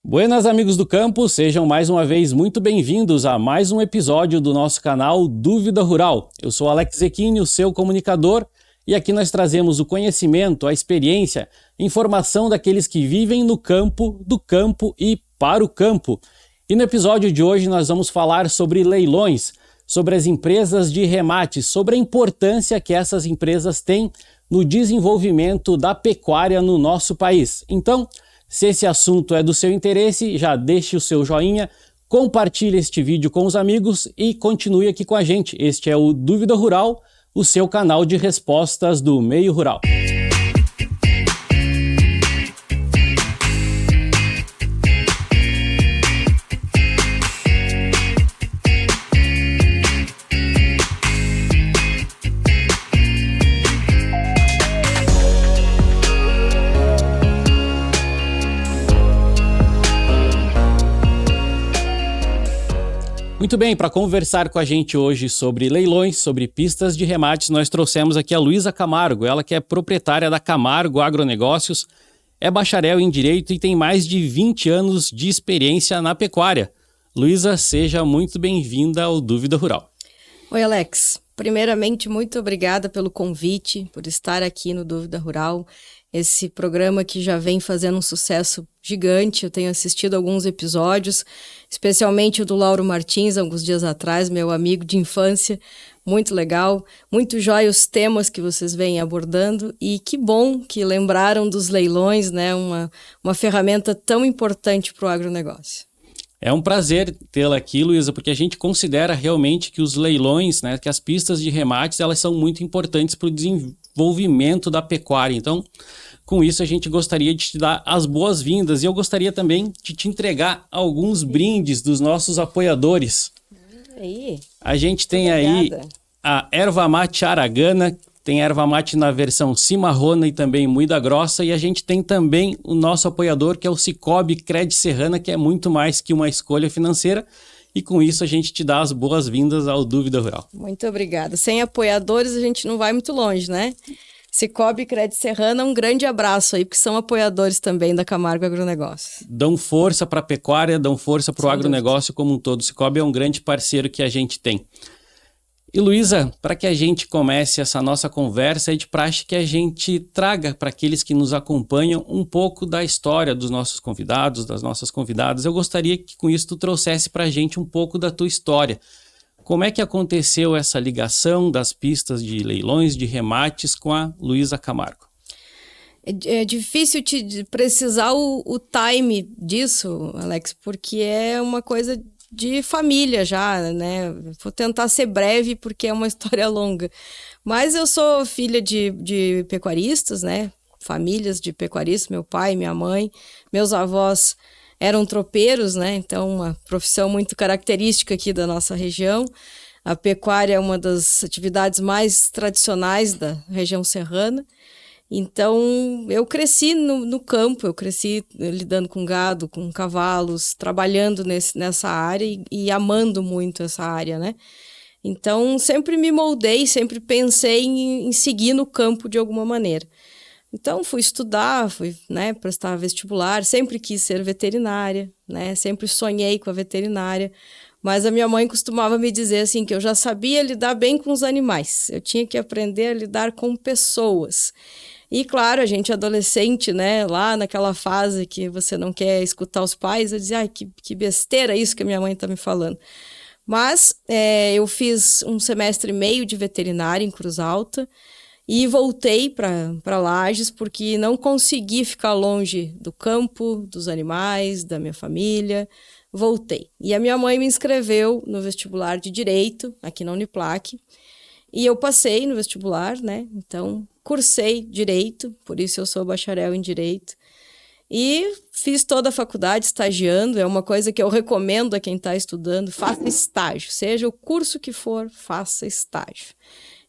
Buenas, amigos do campo, sejam mais uma vez muito bem-vindos a mais um episódio do nosso canal Dúvida Rural. Eu sou Alex Zecchini, o seu comunicador, e aqui nós trazemos o conhecimento, a experiência, informação daqueles que vivem no campo, do campo e para o campo. E no episódio de hoje nós vamos falar sobre leilões, sobre as empresas de remate, sobre a importância que essas empresas têm no desenvolvimento da pecuária no nosso país. Então, se esse assunto é do seu interesse, já deixe o seu joinha, compartilhe este vídeo com os amigos e continue aqui com a gente. Este é o Dúvida Rural, o seu canal de respostas do meio rural. Muito bem, para conversar com a gente hoje sobre leilões, sobre pistas de remates, nós trouxemos aqui a Luísa Camargo, ela que é proprietária da Camargo Agronegócios, é bacharel em Direito e tem mais de 20 anos de experiência na pecuária. Luísa, seja muito bem-vinda ao Dúvida Rural. Oi, Alex. Primeiramente, muito obrigada pelo convite, por estar aqui no Dúvida Rural. Esse programa que já vem fazendo um sucesso gigante, eu tenho assistido alguns episódios, especialmente o do Lauro Martins, alguns dias atrás, meu amigo de infância, muito legal, muito jóia os temas que vocês vêm abordando e que bom que lembraram dos leilões, né? Uma ferramenta tão importante para o agronegócio. É um prazer tê-la aqui, Luísa, porque a gente considera realmente que os leilões, né, que as pistas de remates, elas são muito importantes para o desenvolvimento da pecuária. Então, com isso, a gente gostaria de te dar as boas-vindas e eu gostaria também de te entregar alguns brindes dos nossos apoiadores. Aí, a gente tem aí a erva mate aragana, tem erva mate na versão cimarrona e também moída grossa, e a gente tem também o nosso apoiador, que é o Cicobi Cred Serrana, que é muito mais que uma escolha financeira, e com isso a gente te dá as boas-vindas ao Dúvida Rural. Muito obrigada. Sem apoiadores a gente não vai muito longe, né? Cicobi Cred Serrana, um grande abraço aí, porque são apoiadores também da Camargo Agronegócios. Dão força para a pecuária, dão força para o agronegócio como um todo. O Cicobi é um grande parceiro que a gente tem. E Luísa, para que a gente comece essa nossa conversa, é de praxe que a gente traga para aqueles que nos acompanham um pouco da história dos nossos convidados, das nossas convidadas. Eu gostaria que com isso tu trouxesse para a gente um pouco da tua história. Como é que aconteceu essa ligação das pistas de leilões, de remates com a Luísa Camargo? É difícil te precisar o time disso, Alex, porque é uma coisa de família já, né? Vou tentar ser breve porque é uma história longa. Mas eu sou filha de pecuaristas, né? Famílias de pecuaristas, meu pai, minha mãe, meus avós eram tropeiros, né? Então, uma profissão muito característica aqui da nossa região. A pecuária é uma das atividades mais tradicionais da região serrana. Então, eu cresci no campo, eu cresci lidando com gado, com cavalos, trabalhando nessa área e amando muito essa área, né? Então, sempre me moldei, sempre pensei em seguir no campo de alguma maneira. Então, fui estudar, fui, né, prestar vestibular, sempre quis ser veterinária, né? Sempre sonhei com a veterinária. Mas a minha mãe costumava me dizer assim, que eu já sabia lidar bem com os animais. Eu tinha que aprender a lidar com pessoas. E, claro, a gente adolescente, né, lá naquela fase que você não quer escutar os pais, eu dizia, ai, que besteira isso que a minha mãe está me falando. Mas eu fiz um semestre e meio de veterinária em Cruz Alta e voltei para Lages porque não consegui ficar longe do campo, dos animais, da minha família. Voltei. E a minha mãe me inscreveu no vestibular de Direito, aqui na Uniplac, e eu passei no vestibular, né, então cursei Direito, por isso eu sou bacharel em Direito, e fiz toda a faculdade estagiando, é uma coisa que eu recomendo a quem está estudando, faça estágio, seja o curso que for, faça estágio.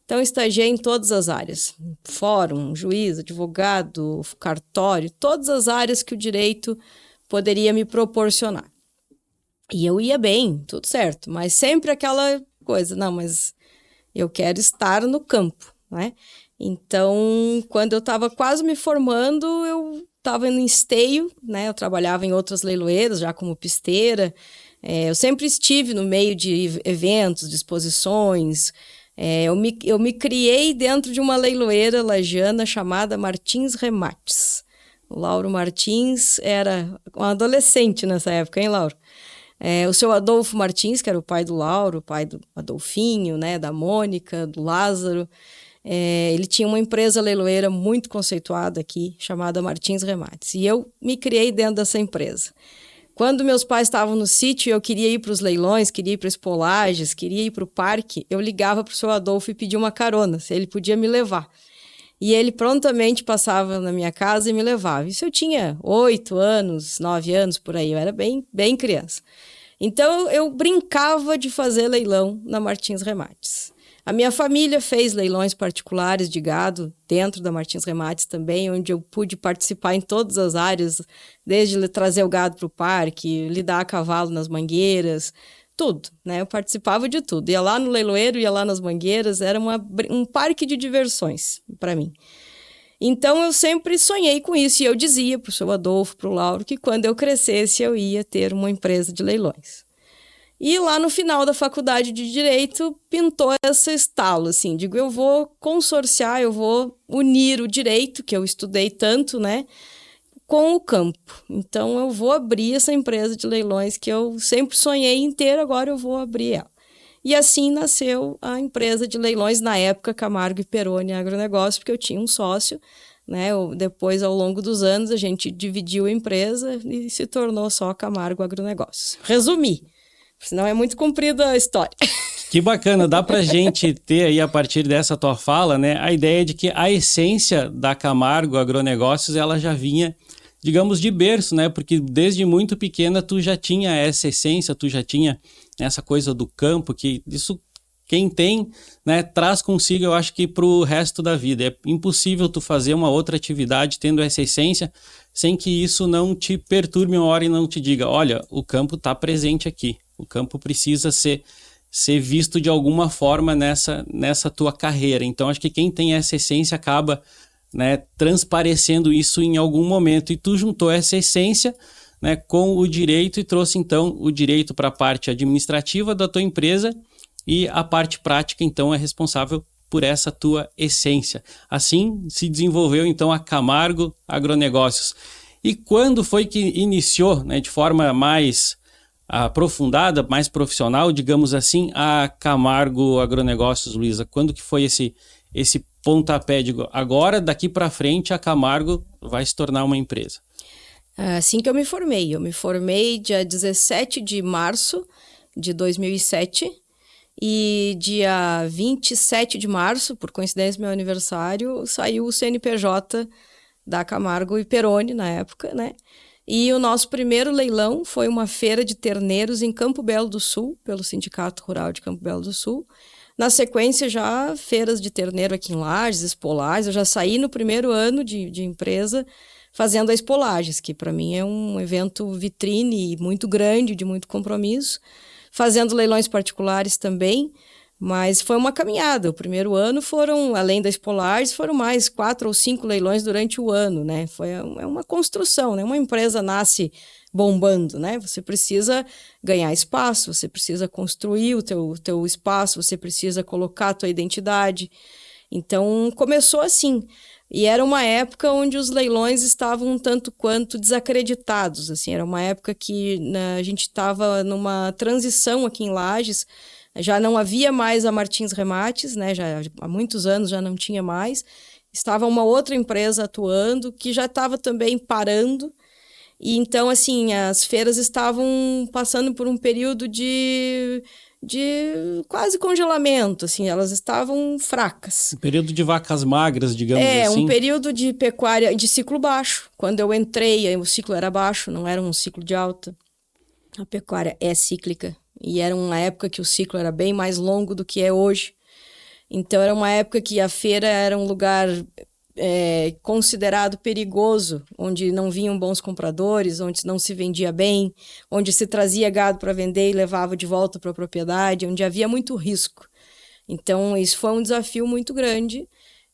Então, estagiei em todas as áreas, fórum, juiz, advogado, cartório, todas as áreas que o direito poderia me proporcionar. E eu ia bem, tudo certo, mas sempre aquela coisa, não, mas eu quero estar no campo, né? Então, quando eu estava quase me formando, eu estava no esteio, né? Eu trabalhava em outras leiloeiras, já como pisteira. Eu sempre estive no meio de eventos, de exposições. Eu me criei dentro de uma leiloeira lagiana chamada Martins Remates. O Lauro Martins era um adolescente nessa época, hein, Lauro? O seu Adolfo Martins, que era o pai do Lauro, o pai do Adolfinho, né, da Mônica, do Lázaro. Ele tinha uma empresa leiloeira muito conceituada aqui, chamada Martins Remates. E eu me criei dentro dessa empresa. Quando meus pais estavam no sítio e eu queria ir para os leilões, queria ir para as polagens, queria ir para o parque, eu ligava para o seu Adolfo e pedia uma carona, se ele podia me levar. E ele prontamente passava na minha casa e me levava. Isso eu tinha 8 anos, 9 anos, por aí. Eu era bem, bem criança. Então, eu brincava de fazer leilão na Martins Remates. A minha família fez leilões particulares de gado dentro da Martins Remates também, onde eu pude participar em todas as áreas, desde trazer o gado para o parque, lidar a cavalo nas mangueiras, tudo, né? Eu participava de tudo. Ia lá no leiloeiro, ia lá nas mangueiras, era um parque de diversões para mim. Então, eu sempre sonhei com isso e eu dizia para o seu Adolfo, para o Lauro, que quando eu crescesse eu ia ter uma empresa de leilões. E lá no final da faculdade de Direito pintou esse estalo, assim, digo, eu vou consorciar, eu vou unir o direito, que eu estudei tanto, né, com o campo. Então, eu vou abrir essa empresa de leilões que eu sempre sonhei em ter, agora eu vou abrir ela. E assim nasceu a empresa de leilões, na época, Camargo e Peroni Agronegócio, porque eu tinha um sócio, né, depois, ao longo dos anos, a gente dividiu a empresa e se tornou só Camargo Agronegócio. Resumi. Senão é muito comprida a história. Que bacana, dá pra gente ter aí a partir dessa tua fala, né, a ideia de que a essência da Camargo Agronegócios, ela já vinha, digamos, de berço, né, porque desde muito pequena tu já tinha essa essência, tu já tinha essa coisa do campo, que isso quem tem, né, traz consigo, eu acho que pro resto da vida. É impossível tu fazer uma outra atividade tendo essa essência sem que isso não te perturbe uma hora e não te diga, olha, o campo tá presente aqui. O campo precisa ser visto de alguma forma nessa tua carreira. Então, acho que quem tem essa essência acaba, né, transparecendo isso em algum momento. E tu juntou essa essência, né, com o direito e trouxe, então, o direito para a parte administrativa da tua empresa e a parte prática, então, é responsável por essa tua essência. Assim se desenvolveu, então, a Camargo Agronegócios. E quando foi que iniciou, né, de forma mais aprofundada, mais profissional, digamos assim, a Camargo Agronegócios, Luísa? Quando que foi esse pontapé? Digo, agora, daqui para frente, a Camargo vai se tornar uma empresa. Assim que eu me formei dia 17 de março de 2007 e dia 27 de março, por coincidência meu aniversário, saiu o CNPJ da Camargo e Peroni na época, né? E o nosso primeiro leilão foi uma feira de terneiros em Campo Belo do Sul, pelo Sindicato Rural de Campo Belo do Sul. Na sequência, já feiras de terneiro aqui em Lages, Espolages. Eu já saí no primeiro ano de empresa fazendo a Espolages, que para mim é um evento vitrine muito grande, de muito compromisso. Fazendo leilões particulares também, mas foi uma caminhada. O primeiro ano foram, além da Espolages, foram mais 4 ou 5 leilões durante o ano, né? É uma construção, né? Uma empresa nasce bombando, né? Você precisa ganhar espaço, você precisa construir o teu espaço, você precisa colocar a tua identidade. Então, começou assim. E era uma época onde os leilões estavam um tanto quanto desacreditados, assim. Era uma época que, né, a gente estava numa transição aqui em Lages. Já não havia mais a Martins Remates, né? Já há muitos anos já não tinha mais. Estava uma outra empresa atuando que já estava também parando. E então, assim, as feiras estavam passando por um período de quase congelamento, assim, elas estavam fracas. Um período de vacas magras, digamos assim. Um período de pecuária, de ciclo baixo. Quando eu entrei, o ciclo era baixo, não era um ciclo de alta. A pecuária é cíclica. E era uma época que o ciclo era bem mais longo do que é hoje. Então, era uma época que a feira era um lugar considerado perigoso, onde não vinham bons compradores, onde não se vendia bem, onde se trazia gado para vender e levava de volta para a propriedade, onde havia muito risco. Então, isso foi um desafio muito grande,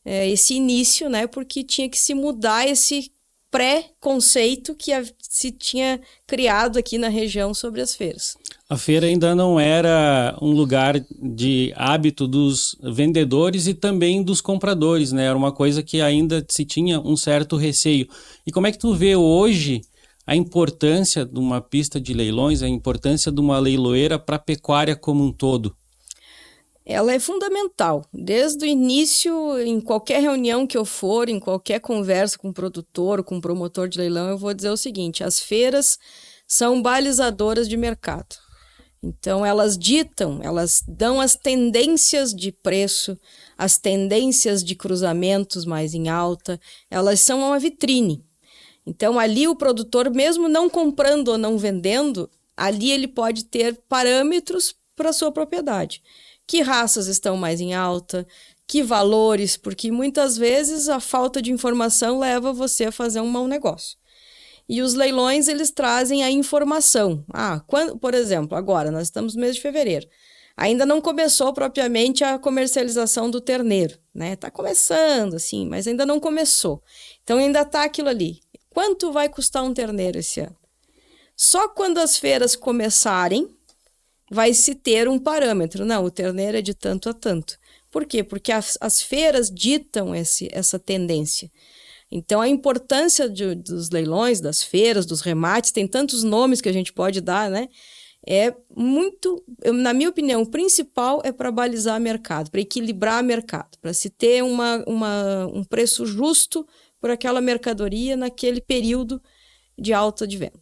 esse início, né, porque tinha que se mudar esse pré-conceito que se tinha criado aqui na região sobre as feiras. A feira ainda não era um lugar de hábito dos vendedores e também dos compradores, né? Era uma coisa que ainda se tinha um certo receio. E como é que tu vê hoje a importância de uma pista de leilões, a importância de uma leiloeira para a pecuária como um todo? Ela é fundamental. Desde o início, em qualquer reunião que eu for, em qualquer conversa com produtor, com promotor de leilão, eu vou dizer o seguinte: as feiras são balizadoras de mercado. Então, elas dão as tendências de preço, as tendências de cruzamentos mais em alta, elas são uma vitrine. Então, ali o produtor, mesmo não comprando ou não vendendo, ali ele pode ter parâmetros para a sua propriedade. Que raças estão mais em alta, que valores, porque muitas vezes a falta de informação leva você a fazer um mau negócio. E os leilões, eles trazem a informação. Por exemplo, agora, nós estamos no mês de fevereiro. Ainda não começou propriamente a comercialização do terneiro, né? Está começando, assim, mas ainda não começou. Então, ainda está aquilo ali. Quanto vai custar um terneiro esse ano? Só quando as feiras começarem, vai se ter um parâmetro. Não, o terneiro é de tanto a tanto. Por quê? Porque as feiras ditam essa tendência. Então, a importância dos leilões, das feiras, dos remates, tem tantos nomes que a gente pode dar, né? É muito, na minha opinião, o principal é para balizar mercado, para equilibrar mercado, para se ter um preço justo por aquela mercadoria naquele período de alta de venda.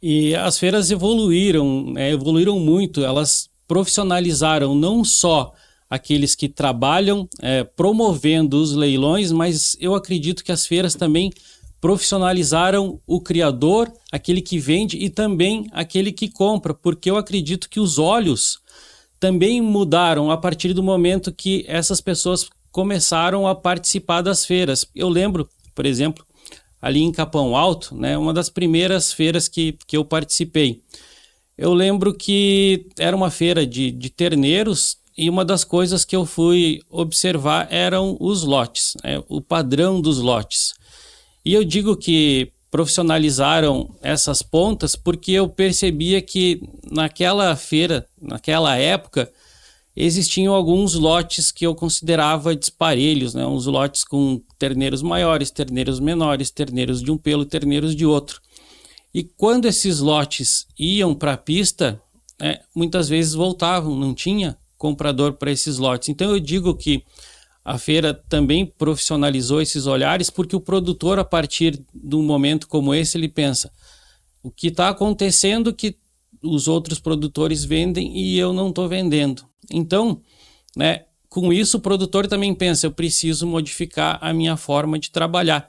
E as feiras evoluíram, né? Evoluíram muito, elas profissionalizaram não só aqueles que trabalham promovendo os leilões, mas eu acredito que as feiras também profissionalizaram o criador, aquele que vende e também aquele que compra, porque eu acredito que os olhos também mudaram a partir do momento que essas pessoas começaram a participar das feiras. Eu lembro, por exemplo, ali em Capão Alto, né, uma das primeiras feiras que eu participei. Eu lembro que era uma feira de terneiros e uma das coisas que eu fui observar eram os lotes, né, o padrão dos lotes. E eu digo que profissionalizaram essas pontas porque eu percebia que naquela feira, naquela época, existiam alguns lotes que eu considerava disparelhos, né? Uns lotes com terneiros maiores, terneiros menores, terneiros de um pelo, terneiros de outro. E quando esses lotes iam para a pista, muitas vezes voltavam, não tinha comprador para esses lotes. Então eu digo que a feira também profissionalizou esses olhares porque o produtor, a partir de um momento como esse, ele pensa: o que está acontecendo que os outros produtores vendem e eu não estou vendendo. Então, né, com isso o produtor também pensa: eu preciso modificar a minha forma de trabalhar.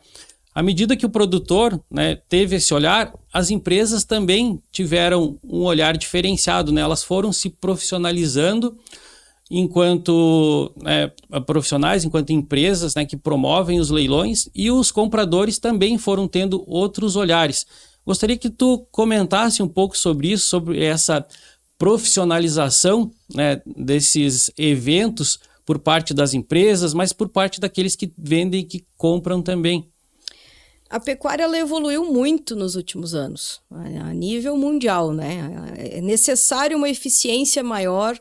À medida que o produtor, né, teve esse olhar, as empresas também tiveram um olhar diferenciado, né? Elas foram se profissionalizando enquanto profissionais, enquanto empresas, né, que promovem os leilões, e os compradores também foram tendo outros olhares. Gostaria que tu comentasse um pouco sobre isso, sobre essa profissionalização, né, desses eventos por parte das empresas, mas por parte daqueles que vendem e que compram também. A pecuária ela evoluiu muito nos últimos anos, a nível mundial, né? É necessário uma eficiência maior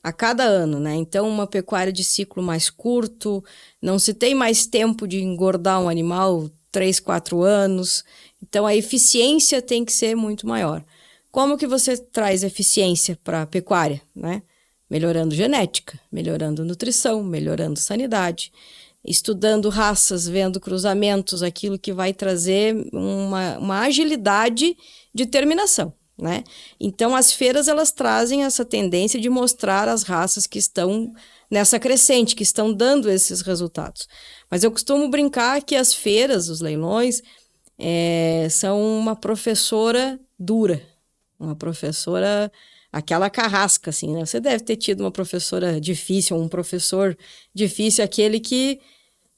a cada ano, né? Então, uma pecuária de ciclo mais curto, não se tem mais tempo de engordar um animal 3, 4 anos. Então, a eficiência tem que ser muito maior. Como que você traz eficiência para a pecuária, né? Melhorando genética, melhorando nutrição, melhorando sanidade, estudando raças, vendo cruzamentos, aquilo que vai trazer uma agilidade de terminação, né? Então, as feiras, elas trazem essa tendência de mostrar as raças que estão nessa crescente, que estão dando esses resultados. Mas eu costumo brincar que as feiras, os leilões, são uma professora dura, uma professora, aquela carrasca, assim, né? Você deve ter tido uma professora difícil, um professor difícil, aquele que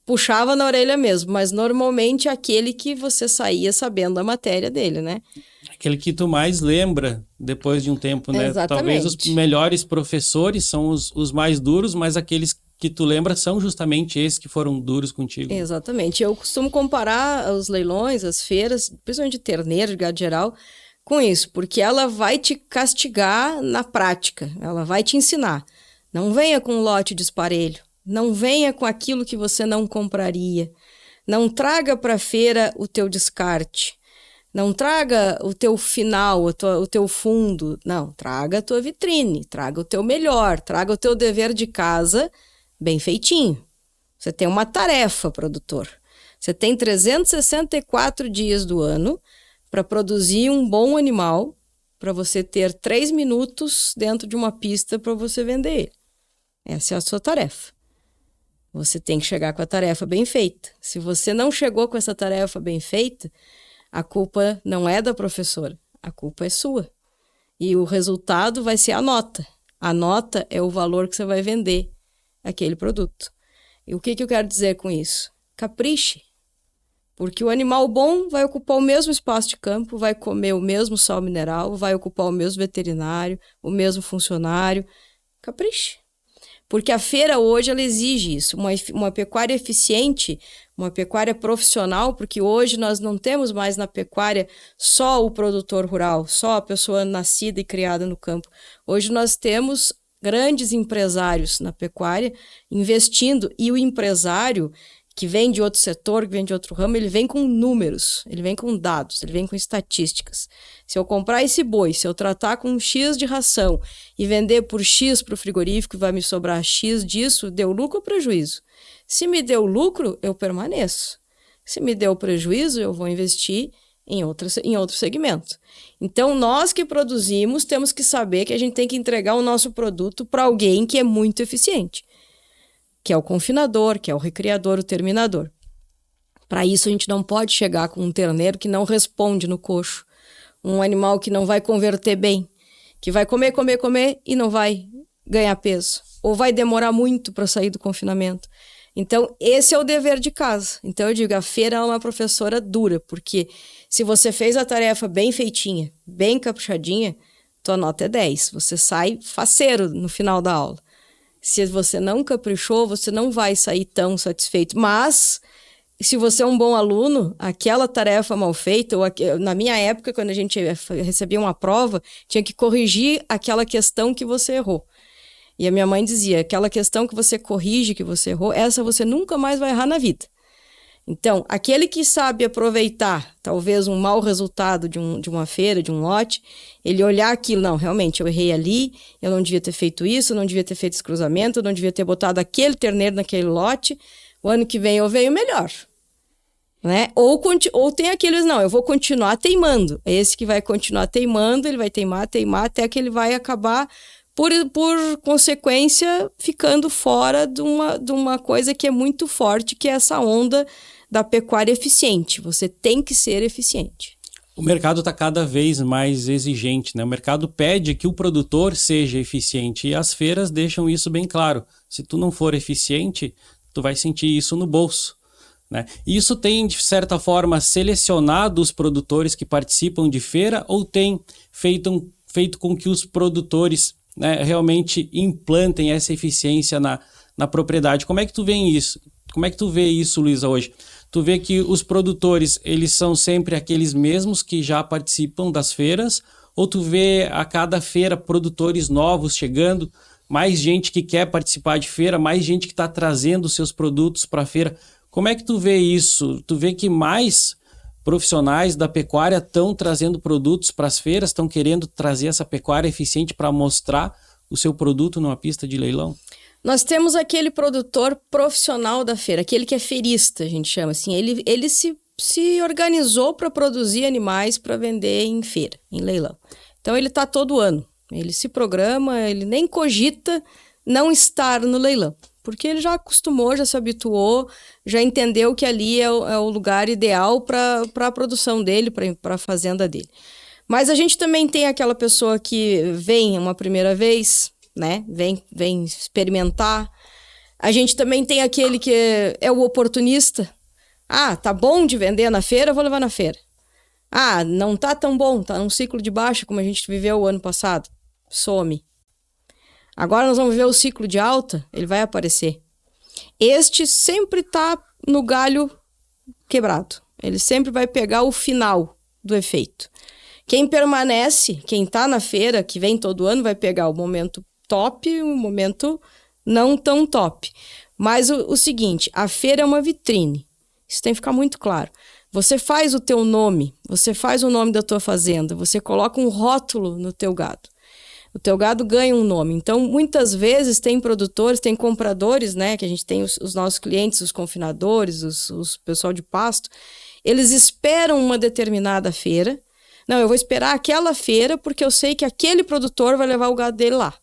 puxava na orelha mesmo, mas normalmente aquele que você saía sabendo a matéria dele, né? Aquele que tu mais lembra depois de um tempo, né? Exatamente. Talvez os melhores professores são os mais duros, mas aqueles que tu lembra são justamente esses que foram duros contigo. Exatamente. Eu costumo comparar os leilões, as feiras, principalmente de terneiro, de gado geral, com isso, porque ela vai te castigar na prática, ela vai te ensinar. Não venha com um lote disparelho, não venha com aquilo que você não compraria, não traga para a feira o teu descarte, não traga o teu final, o teu fundo, não, traga a tua vitrine, traga o teu melhor, traga o teu dever de casa bem feitinho. Você tem uma tarefa, produtor. Você tem 364 dias do ano para produzir um bom animal, para você ter 3 minutos dentro de uma pista para você vender ele. Essa é a sua tarefa. Você tem que chegar com a tarefa bem feita. Se você não chegou com essa tarefa bem feita, a culpa não é da professora, a culpa é sua. E o resultado vai ser a nota. A nota é o valor que você vai vender aquele produto. E o que eu quero dizer com isso? Capriche. Porque o animal bom vai ocupar o mesmo espaço de campo, vai comer o mesmo sal mineral, vai ocupar o mesmo veterinário, o mesmo funcionário. Capriche. Porque a feira hoje ela exige isso, uma pecuária eficiente, uma pecuária profissional, porque hoje nós não temos mais na pecuária só o produtor rural, só a pessoa nascida e criada no campo. Hoje nós temos grandes empresários na pecuária investindo, e o empresário que vem de outro setor, que vem de outro ramo, ele vem com números, ele vem com dados, ele vem com estatísticas. Se eu comprar esse boi, se eu tratar com X de ração e vender por X para o frigorífico, vai me sobrar X disso, deu lucro ou prejuízo? Se me deu lucro, eu permaneço. Se me deu prejuízo, eu vou investir em outro segmento. Então, nós que produzimos, temos que saber que a gente tem que entregar o nosso produto para alguém que é muito eficiente, que é o confinador, que é o recriador, o terminador. Para isso, a gente não pode chegar com um terneiro que não responde no coxo, um animal que não vai converter bem, que vai comer e não vai ganhar peso, ou vai demorar muito para sair do confinamento. Então, esse é o dever de casa. Então, eu digo, a feira é uma professora dura, porque se você fez a tarefa bem feitinha, bem caprichadinha, tua nota é 10. Você sai faceiro no final da aula. Se você não caprichou, você não vai sair tão satisfeito. Mas, se você é um bom aluno, aquela tarefa mal feita, ou na minha época, quando a gente recebia uma prova, tinha que corrigir aquela questão que você errou. E a minha mãe dizia, aquela questão que você corrige, que você errou, essa você nunca mais vai errar na vida. Então, aquele que sabe aproveitar, talvez, um mau resultado de uma feira, de um lote, ele olhar aquilo, não, realmente, eu errei ali, eu não devia ter feito isso, eu não devia ter feito esse cruzamento, eu não devia ter botado aquele terneiro naquele lote, o ano que vem eu venho melhor. Né? Ou tem aqueles, não, eu vou continuar teimando. Esse que vai continuar teimando, ele vai teimar, até que ele vai acabar, por consequência, ficando fora de uma coisa que é muito forte, que é essa onda da pecuária eficiente. Você tem que ser eficiente. O mercado está cada vez mais exigente, né? O mercado pede que o produtor seja eficiente e as feiras deixam isso bem claro. Se tu não for eficiente, tu vai sentir isso no bolso, né? Isso tem, de certa forma, selecionado os produtores que participam de feira ou tem feito com que os produtores, né, realmente implantem essa eficiência na propriedade? Como é que tu vê isso? Como é que tu vê isso, Luísa, hoje? Tu vê que os produtores, eles são sempre aqueles mesmos que já participam das feiras? Ou tu vê a cada feira produtores novos chegando, mais gente que quer participar de feira, mais gente que está trazendo seus produtos para a feira? Como é que tu vê isso? Tu vê que mais profissionais da pecuária estão trazendo produtos para as feiras, estão querendo trazer essa pecuária eficiente para mostrar o seu produto numa pista de leilão? Nós temos aquele produtor profissional da feira, aquele que é feirista, a gente chama assim. Ele se organizou para produzir animais para vender em feira, em leilão. Então ele está todo ano, ele se programa, ele nem cogita não estar no leilão, porque ele já acostumou, já se habituou, já entendeu que ali é o lugar ideal para a produção dele, para a fazenda dele. Mas a gente também tem aquela pessoa que vem uma primeira vez, né? Vem experimentar. A gente também tem aquele que é o oportunista. Ah, tá bom de vender na feira, eu vou levar na feira. Ah, não tá tão bom, tá num ciclo de baixa como a gente viveu o ano passado. Some. Agora nós vamos viver o ciclo de alta, ele vai aparecer. este sempre está no galho quebrado. Ele sempre vai pegar o final do efeito. Quem permanece, quem está na feira, que vem todo ano, vai pegar o momento top e o momento não tão top. Mas o seguinte, a feira é uma vitrine. Isso tem que ficar muito claro. Você faz o teu nome, você faz o nome da tua fazenda, você coloca um rótulo no teu gado. O teu gado ganha um nome. Então, muitas vezes tem produtores, tem compradores, né? Que a gente tem os nossos clientes, os confinadores, os pessoal de pasto. Eles esperam uma determinada feira. Não, eu vou esperar aquela feira porque eu sei que aquele produtor vai levar o gado dele lá.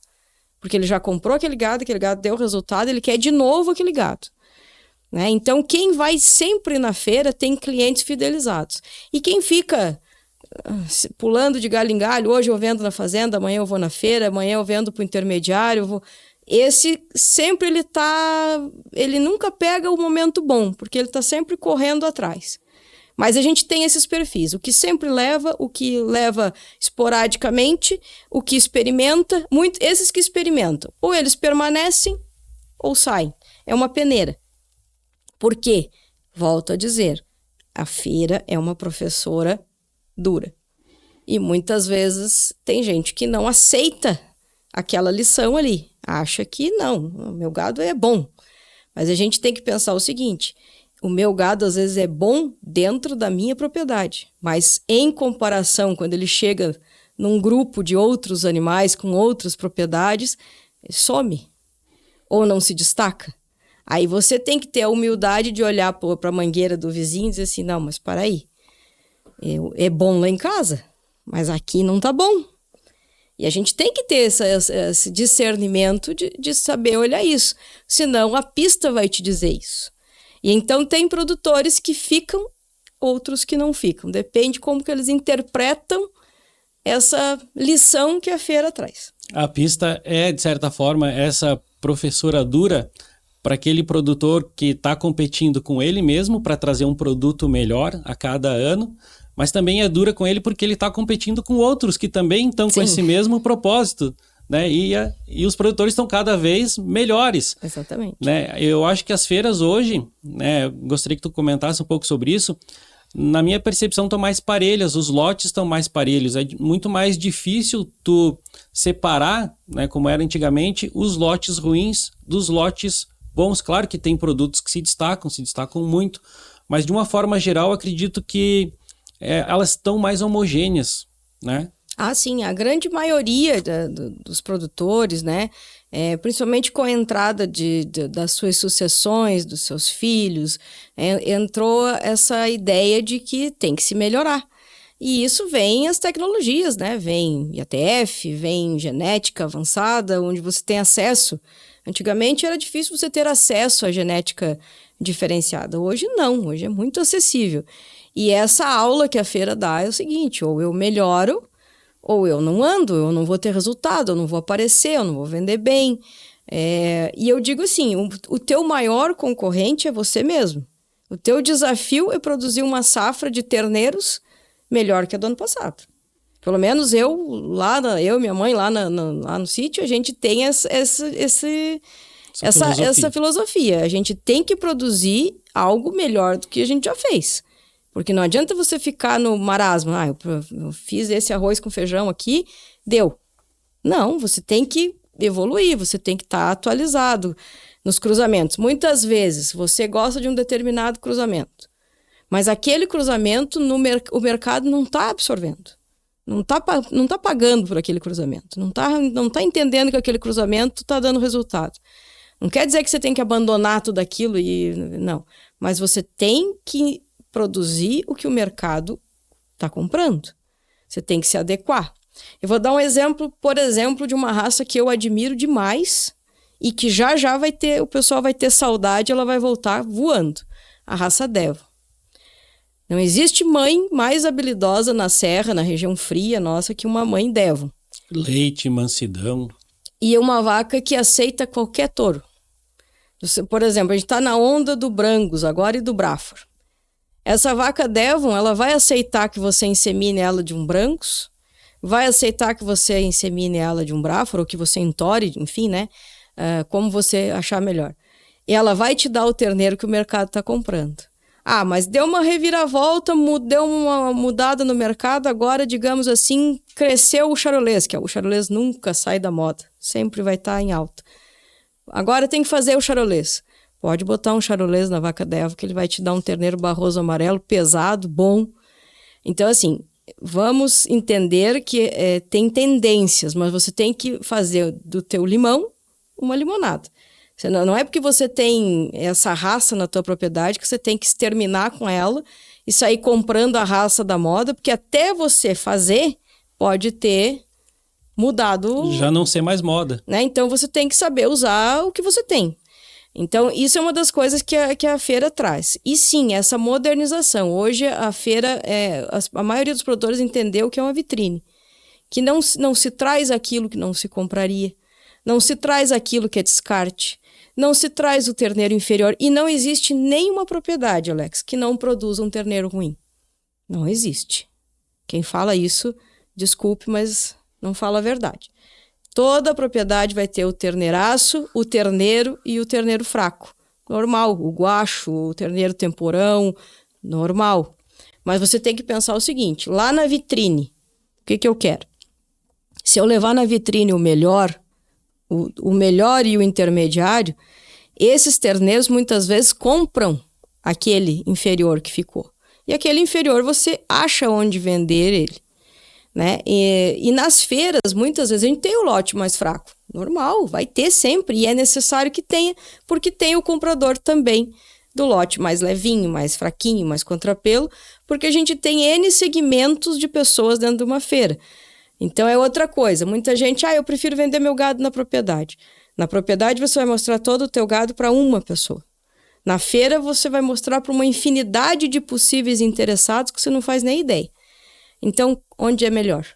Porque ele já comprou aquele gado deu resultado, ele quer de novo aquele gado. Né? Então, quem vai sempre na feira tem clientes fidelizados. E quem fica pulando de galho em galho, hoje eu vendo na fazenda, amanhã eu vou na feira, amanhã eu vendo para o intermediário, esse sempre ele nunca pega o momento bom, porque ele está sempre correndo atrás. Mas a gente tem esses perfis, o que sempre leva, o que leva esporadicamente, o que experimenta, esses que experimentam, ou eles permanecem ou saem. É uma peneira. Por quê? Volto a dizer, a feira é uma professora dura. E muitas vezes tem gente que não aceita aquela lição ali. Acha que não, o meu gado é bom. Mas a gente tem que pensar o seguinte, o meu gado às vezes é bom dentro da minha propriedade. Mas em comparação, quando ele chega num grupo de outros animais com outras propriedades, ele some. Ou não se destaca. Aí você tem que ter a humildade de olhar para a mangueira do vizinho e dizer assim, não, mas para aí. É bom lá em casa, mas aqui não tá bom. E a gente tem que ter esse discernimento de saber olhar isso. Senão a pista vai te dizer isso. E então tem produtores que ficam, outros que não ficam. Depende como que eles interpretam essa lição que a feira traz. A pista é, de certa forma, essa professora dura para aquele produtor que está competindo com ele mesmo para trazer um produto melhor a cada ano, mas também é dura com ele porque ele está competindo com outros que também estão com esse mesmo propósito, né? E os produtores estão cada vez melhores. Exatamente. Né? Eu acho que as feiras hoje, né, gostaria que tu comentasse um pouco sobre isso, na minha percepção estão mais parelhas, os lotes estão mais parelhos, é muito mais difícil tu separar, né, como era antigamente, os lotes ruins dos lotes bons. Claro que tem produtos que se destacam muito, mas de uma forma geral acredito que elas estão mais homogêneas, né? Ah, sim, a grande maioria dos produtores, né, principalmente com a entrada das suas sucessões, dos seus filhos, entrou essa ideia de que tem que se melhorar. E isso vem as tecnologias, né? Vem IATF, vem genética avançada, onde você tem acesso. Antigamente era difícil você ter acesso à genética diferenciada. Hoje não, hoje é muito acessível. E essa aula que a feira dá é o seguinte, ou eu melhoro, ou eu não ando, eu não vou ter resultado, eu não vou aparecer, eu não vou vender bem. E eu digo assim, o teu maior concorrente é você mesmo. O teu desafio é produzir uma safra de terneiros melhor que a do ano passado. Pelo menos eu e minha mãe lá no sítio, a gente tem essa filosofia. A gente tem que produzir algo melhor do que a gente já fez. Porque não adianta você ficar no marasmo. Eu fiz esse arroz com feijão aqui, deu. Não, você tem que evoluir, você tem que estar atualizado nos cruzamentos. Muitas vezes você gosta de um determinado cruzamento, mas aquele cruzamento o mercado não está absorvendo. Não tá pagando por aquele cruzamento. Não tá entendendo que aquele cruzamento está dando resultado. Não quer dizer que você tem que abandonar tudo aquilo não. Mas você tem que produzir o que o mercado está comprando. Você tem que se adequar. Eu vou dar um exemplo, por exemplo, de uma raça que eu admiro demais e que já o pessoal vai ter saudade, ela vai voltar voando. A raça Devon. Não existe mãe mais habilidosa na serra, na região fria nossa, que uma mãe Devon. Leite, mansidão. E uma vaca que aceita qualquer touro. Por exemplo, a gente está na onda do Brangus agora e do Braford. Essa vaca Devon, ela vai aceitar que você insemine ela de um Brangus, vai aceitar que você insemine ela de um Braford, ou que você entore, enfim, né? Como você achar melhor. ela vai te dar o terneiro que o mercado está comprando. Ah, mas deu uma reviravolta, deu uma mudada no mercado, agora, digamos assim, cresceu o charolês, que o charolês nunca sai da moda, sempre vai estar em alta. Agora tem que fazer o charolês. Pode botar um charolês na vaca d'Eva, que ele vai te dar um terneiro barroso amarelo, pesado, bom. Então, assim, vamos entender que tem tendências, mas você tem que fazer do teu limão uma limonada. Não é porque você tem essa raça na tua propriedade que você tem que exterminar com ela e sair comprando a raça da moda, porque até você fazer pode ter mudado. Já não ser mais moda. Né? Então você tem que saber usar o que você tem. Então isso é uma das coisas que a feira traz. E sim, essa modernização. Hoje a feira, a maioria dos produtores entendeu que é uma vitrine. Que não se traz aquilo que não se compraria. Não se traz aquilo que é descarte. Não se traz o terneiro inferior. E não existe nenhuma propriedade, Alex, que não produza um terneiro ruim. Não existe. Quem fala isso, desculpe, mas não fala a verdade. Toda propriedade vai ter o terneiraço, o terneiro e o terneiro fraco. Normal. O guacho, o terneiro temporão, normal. Mas você tem que pensar o seguinte, lá na vitrine, o que eu quero? Se eu levar na vitrine o melhor e o intermediário, esses terneiros muitas vezes compram aquele inferior que ficou. E aquele inferior você acha onde vender ele. Né? E nas feiras, muitas vezes, a gente tem o lote mais fraco. Normal, vai ter sempre. E é necessário que tenha, porque tem o comprador também do lote mais levinho, mais fraquinho, mais contrapelo, porque a gente tem N segmentos de pessoas dentro de uma feira. Então é outra coisa. Muita gente, eu prefiro vender meu gado na propriedade. Na propriedade você vai mostrar todo o teu gado para uma pessoa. Na feira você vai mostrar para uma infinidade de possíveis interessados que você não faz nem ideia. Então, onde é melhor?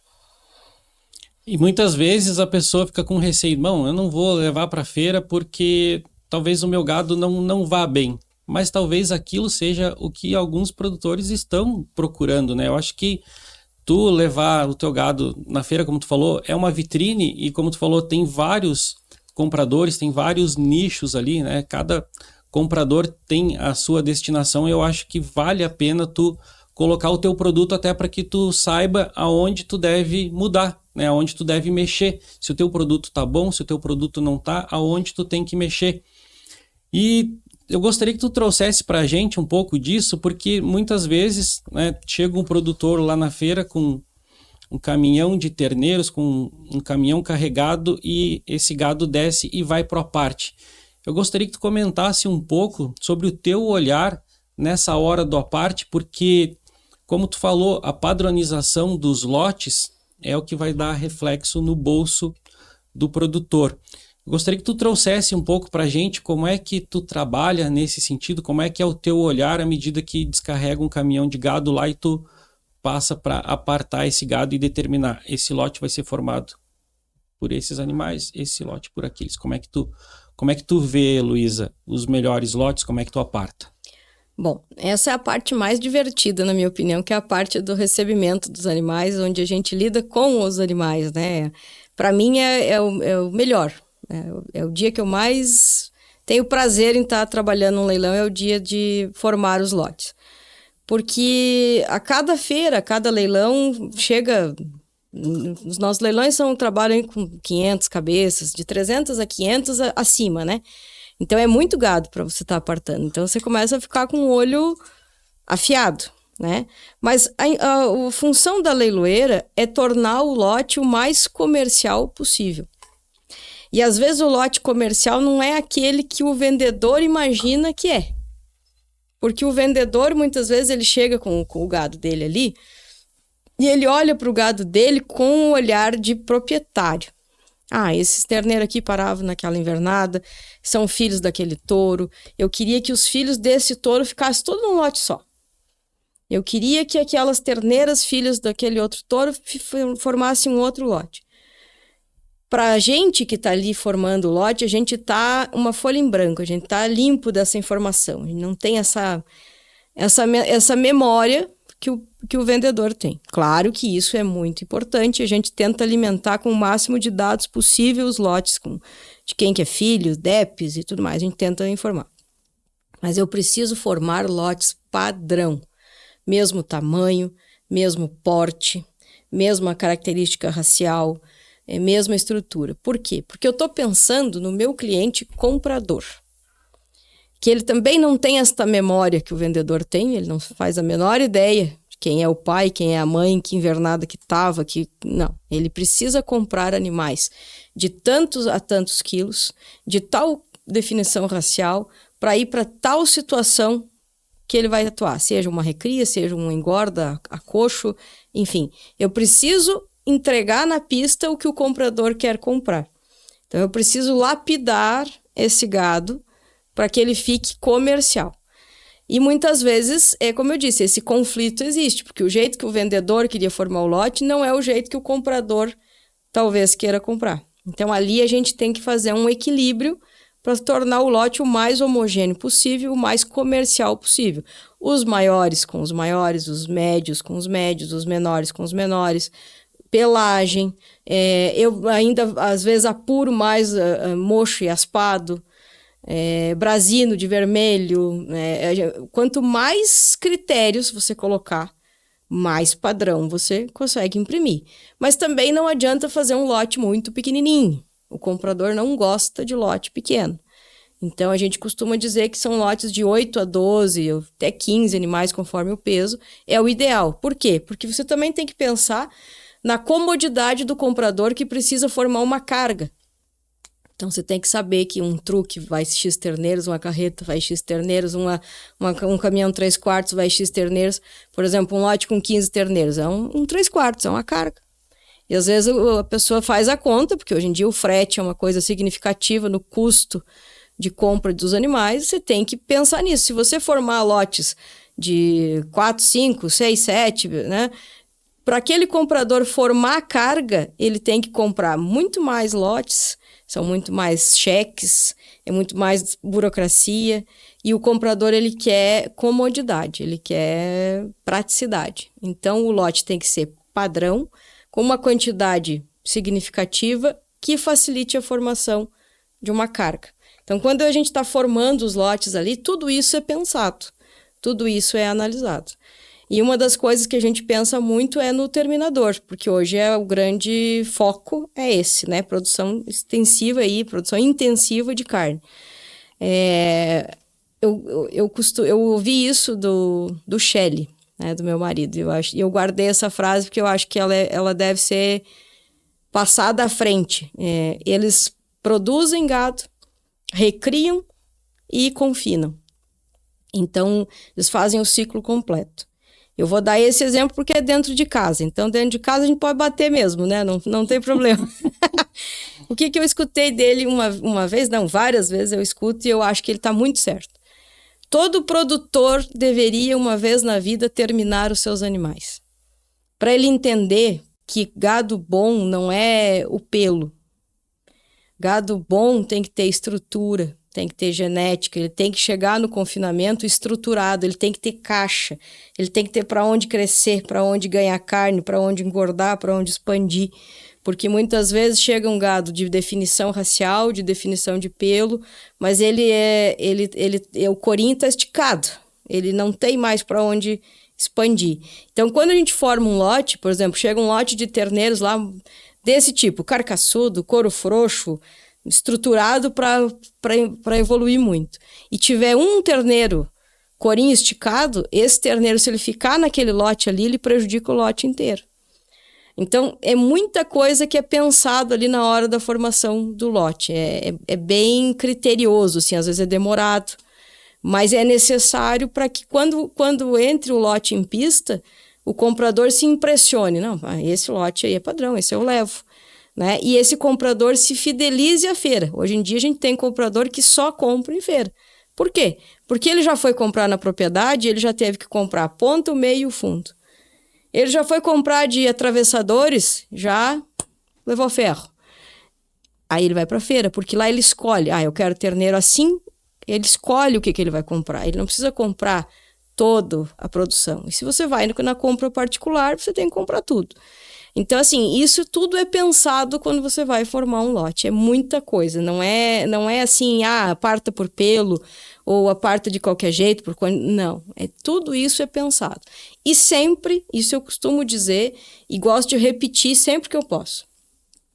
E muitas vezes a pessoa fica com receio. Bom, eu não vou levar para a feira porque talvez o meu gado não vá bem. Mas talvez aquilo seja o que alguns produtores estão procurando, né? Eu acho que tu levar o teu gado na feira, como tu falou, é uma vitrine e, como tu falou, tem vários compradores, tem vários nichos ali, né? Cada comprador tem a sua destinação e eu acho que vale a pena tu colocar o teu produto até para que tu saiba aonde tu deve mudar, né? Aonde tu deve mexer. Se o teu produto tá bom, se o teu produto não tá, aonde tu tem que mexer. E eu gostaria que tu trouxesse para a gente um pouco disso, porque muitas vezes, né, chega um produtor lá na feira com um caminhão de terneiros, com um caminhão carregado e esse gado desce e vai para a parte. Eu gostaria que tu comentasse um pouco sobre o teu olhar nessa hora do aparte, porque, como tu falou, a padronização dos lotes é o que vai dar reflexo no bolso do produtor. Eu gostaria que tu trouxesse um pouco para a gente como é que tu trabalha nesse sentido, como é que é o teu olhar à medida que descarrega um caminhão de gado lá e tu passa para apartar esse gado e determinar esse lote vai ser formado por esses animais, esse lote por aqueles. Como é que tu vê, Luísa, os melhores lotes, como é que tu aparta? Bom, essa é a parte mais divertida, na minha opinião, que é a parte do recebimento dos animais, onde a gente lida com os animais, né? Para mim é o melhor. É o dia que eu mais tenho prazer em estar trabalhando no leilão, é o dia de formar os lotes. Porque a cada feira, a cada leilão, chega... Os nossos leilões trabalham com 500 cabeças, de 300 a 500 acima, né? Então é muito gado para você estar apartando. Então você começa a ficar com o olho afiado, né? Mas a função da leiloeira é tornar o lote o mais comercial possível. E às vezes o lote comercial não é aquele que o vendedor imagina que é. Porque o vendedor, muitas vezes, ele chega com o gado dele ali e ele olha para o gado dele com um olhar de proprietário. Esses terneiros aqui paravam naquela invernada, são filhos daquele touro. Eu queria que os filhos desse touro ficassem todos num lote só. Eu queria que aquelas terneiras, filhos daquele outro touro, formassem um outro lote. Para a gente que está ali formando o lote, a gente está uma folha em branco, a gente está limpo dessa informação. A gente não tem essa memória que o vendedor tem. Claro que isso é muito importante, a gente tenta alimentar com o máximo de dados possível os lotes de quem que é filho, DEPs e tudo mais, a gente tenta informar. Mas eu preciso formar lotes padrão, mesmo tamanho, mesmo porte, mesma característica racial, mesma estrutura. Por quê? Porque eu estou pensando no meu cliente comprador, que ele também não tem esta memória que o vendedor tem, ele não faz a menor ideia de quem é o pai, quem é a mãe, que invernada que estava, não. Ele precisa comprar animais de tantos a tantos quilos, de tal definição racial, para ir para tal situação que ele vai atuar, seja uma recria, seja um engorda, a coxo, enfim. Eu preciso entregar na pista o que o comprador quer comprar. Então, eu preciso lapidar esse gado para que ele fique comercial. E muitas vezes, como eu disse, esse conflito existe, porque o jeito que o vendedor queria formar o lote não é o jeito que o comprador talvez queira comprar. Então, ali a gente tem que fazer um equilíbrio para tornar o lote o mais homogêneo possível, o mais comercial possível. Os maiores com os maiores, os médios com os médios, os menores com os menores, pelagem. Eu ainda, às vezes, apuro mais mocho e aspado, brasino de vermelho. Quanto mais critérios você colocar, mais padrão você consegue imprimir. Mas também não adianta fazer um lote muito pequenininho. O comprador não gosta de lote pequeno. Então, a gente costuma dizer que são lotes de 8 a 12, até 15 animais, conforme o peso, é o ideal. Por quê? Porque você também tem que pensar na comodidade do comprador que precisa formar uma carga. Então, você tem que saber que um truque vai X terneiros, uma carreta vai X terneiros, um caminhão 3/4 vai X terneiros. Por exemplo, um lote com 15 terneiros é um 3/4, é uma carga. E às vezes a pessoa faz a conta, porque hoje em dia o frete é uma coisa significativa no custo de compra dos animais, você tem que pensar nisso. Se você formar lotes de 4, 5, 6, 7, né? Para aquele comprador formar a carga, ele tem que comprar muito mais lotes, são muito mais cheques, é muito mais burocracia, e o comprador ele quer comodidade, ele quer praticidade. Então o lote tem que ser padrão, com uma quantidade significativa que facilite a formação de uma carga. Então, quando a gente está formando os lotes ali, tudo isso é pensado, tudo isso é analisado. E uma das coisas que a gente pensa muito é no terminador, porque hoje o grande foco é esse, né? Produção extensiva aí, produção intensiva de carne. Eu ouvi isso do Shelley, né, do meu marido. Eu guardei essa frase porque eu acho que ela deve ser passada à frente. Eles produzem gado, recriam e confinam. Então, eles fazem o ciclo completo. Eu vou dar esse exemplo porque é dentro de casa. Então, dentro de casa a gente pode bater mesmo, né? Não tem problema. O que eu escutei dele uma vez, não, várias vezes eu escuto e eu acho que ele está muito certo. Todo produtor deveria, uma vez na vida, terminar os seus animais. Para ele entender que gado bom não é o pelo. Gado bom tem que ter estrutura, tem que ter genética, ele tem que chegar no confinamento estruturado, ele tem que ter caixa, ele tem que ter para onde crescer, para onde ganhar carne, para onde engordar, para onde expandir. Porque muitas vezes chega um gado de definição racial, de definição de pelo, mas o corinho está esticado, ele não tem mais para onde expandir. Então, quando a gente forma um lote, por exemplo, chega um lote de terneiros lá desse tipo, carcaçudo, couro frouxo, estruturado para evoluir muito, e tiver um terneiro corinho esticado, esse terneiro, se ele ficar naquele lote ali, ele prejudica o lote inteiro. Então, é muita coisa que é pensado ali na hora da formação do lote. É bem criterioso, assim, às vezes é demorado, mas é necessário para que quando entre o lote em pista, o comprador se impressione. Não, esse lote aí é padrão, esse eu levo. Né? E esse comprador se fidelize à feira. Hoje em dia a gente tem comprador que só compra em feira. Por quê? Porque ele já foi comprar na propriedade, ele já teve que comprar a ponta, o meio e o fundo. Ele já foi comprar de atravessadores, já levou ferro. Aí ele vai para a feira, porque lá ele escolhe. Eu quero terneiro assim, ele escolhe o que ele vai comprar. Ele não precisa comprar toda a produção. E se você vai na compra particular, você tem que comprar tudo. Então, assim, isso tudo é pensado quando você vai formar um lote. É muita coisa. Não é assim, aparta por pelo ou aparta de qualquer jeito. Não. Tudo isso é pensado. E sempre, isso eu costumo dizer e gosto de repetir sempre que eu posso.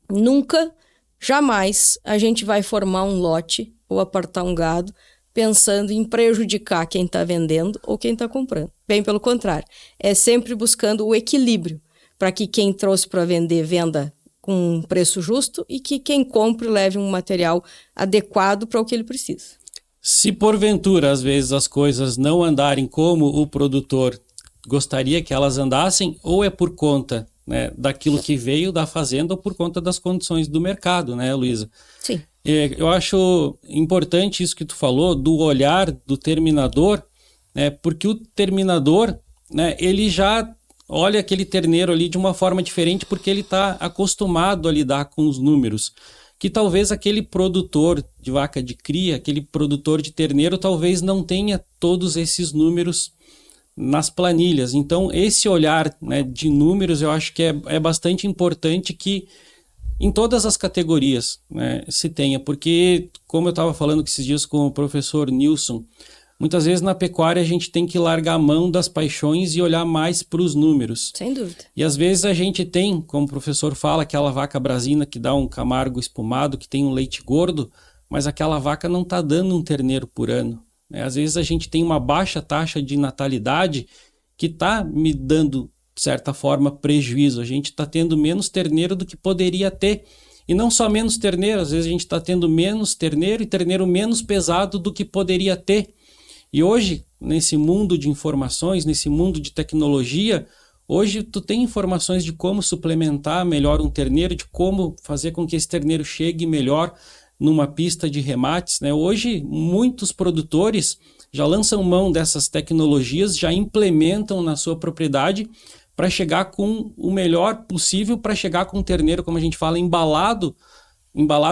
Nunca, jamais, a gente vai formar um lote ou apartar um gado pensando em prejudicar quem está vendendo ou quem está comprando. Bem pelo contrário. É sempre buscando o equilíbrio, para que quem trouxe para vender venda com um preço justo e que quem compre leve um material adequado para o que ele precisa. Se porventura, às vezes, as coisas não andarem como o produtor gostaria que elas andassem, ou é por conta, né, daquilo que veio da fazenda ou por conta das condições do mercado, né, Luísa? Sim. Eu acho importante isso que tu falou, do olhar do terminador, né, porque o terminador, né, ele já olha aquele terneiro ali de uma forma diferente porque ele está acostumado a lidar com os números, que talvez aquele produtor de vaca de cria, aquele produtor de terneiro, talvez não tenha todos esses números nas planilhas. Então, esse olhar, né, de números, eu acho que é bastante importante que em todas as categorias, né, se tenha, porque, como eu estava falando esses dias com o professor Nilson, muitas vezes na pecuária a gente tem que largar a mão das paixões e olhar mais para os números. Sem dúvida. E às vezes a gente tem, como o professor fala, aquela vaca brasina que dá um camargo espumado, que tem um leite gordo, mas aquela vaca não está dando um terneiro por ano, né? Às vezes a gente tem uma baixa taxa de natalidade que está me dando, de certa forma, prejuízo. A gente está tendo menos terneiro do que poderia ter. E não só menos terneiro, às vezes a gente está tendo menos terneiro e terneiro menos pesado do que poderia ter. E hoje, nesse mundo de informações, nesse mundo de tecnologia, hoje tu tem informações de como suplementar melhor um terneiro, de como fazer com que esse terneiro chegue melhor numa pista de remates, né? Hoje, muitos produtores já lançam mão dessas tecnologias, já implementam na sua propriedade para chegar com o melhor possível, para chegar com um terneiro, como a gente fala, embalado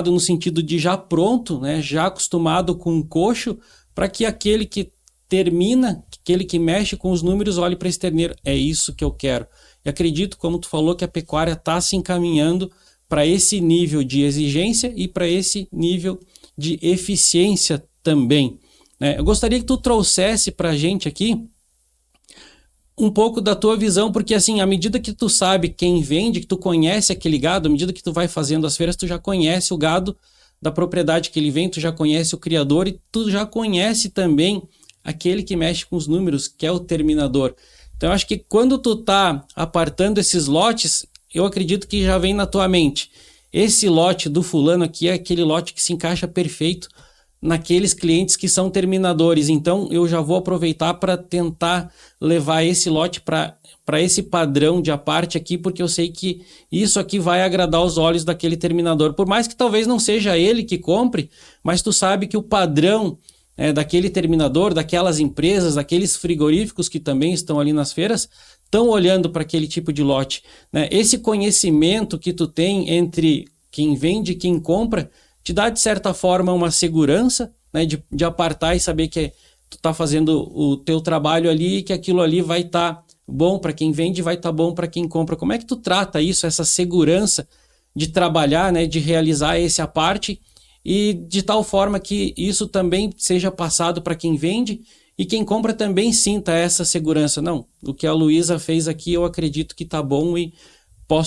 no sentido de já pronto, né? Já acostumado com um coxo, para que aquele que termina, aquele que mexe com os números, olhe para esse terneiro. É isso que eu quero. E acredito, como tu falou, que a pecuária está se encaminhando para esse nível de exigência e para esse nível de eficiência também, né? Eu gostaria que tu trouxesse para a gente aqui um pouco da tua visão, porque assim, à medida que tu sabe quem vende, que tu conhece aquele gado, à medida que tu vai fazendo as feiras, tu já conhece o gado da propriedade que ele vem, tu já conhece o criador e tu já conhece também aquele que mexe com os números, que é o terminador. Então, eu acho que quando tu tá apartando esses lotes, eu acredito que já vem na tua mente. Esse lote do fulano aqui é aquele lote que se encaixa perfeito naqueles clientes que são terminadores. Então, eu já vou aproveitar para tentar levar esse lote para esse padrão de aparte aqui, porque eu sei que isso aqui vai agradar os olhos daquele terminador. Por mais que talvez não seja ele que compre, mas tu sabe que o padrão daquele terminador, daquelas empresas, daqueles frigoríficos que também estão ali nas feiras, estão olhando para aquele tipo de lote, né? Esse conhecimento que tu tem entre quem vende e quem compra te dá, de certa forma, uma segurança, né, de apartar e saber que tu está fazendo o teu trabalho ali e que aquilo ali vai estar bom para quem vende e vai estar bom para quem compra. Como é que tu trata isso, essa segurança de trabalhar, né, de realizar esse à parte e de tal forma que isso também seja passado para quem vende e quem compra também sinta essa segurança? Não, o que a Luísa fez aqui eu acredito que está bom e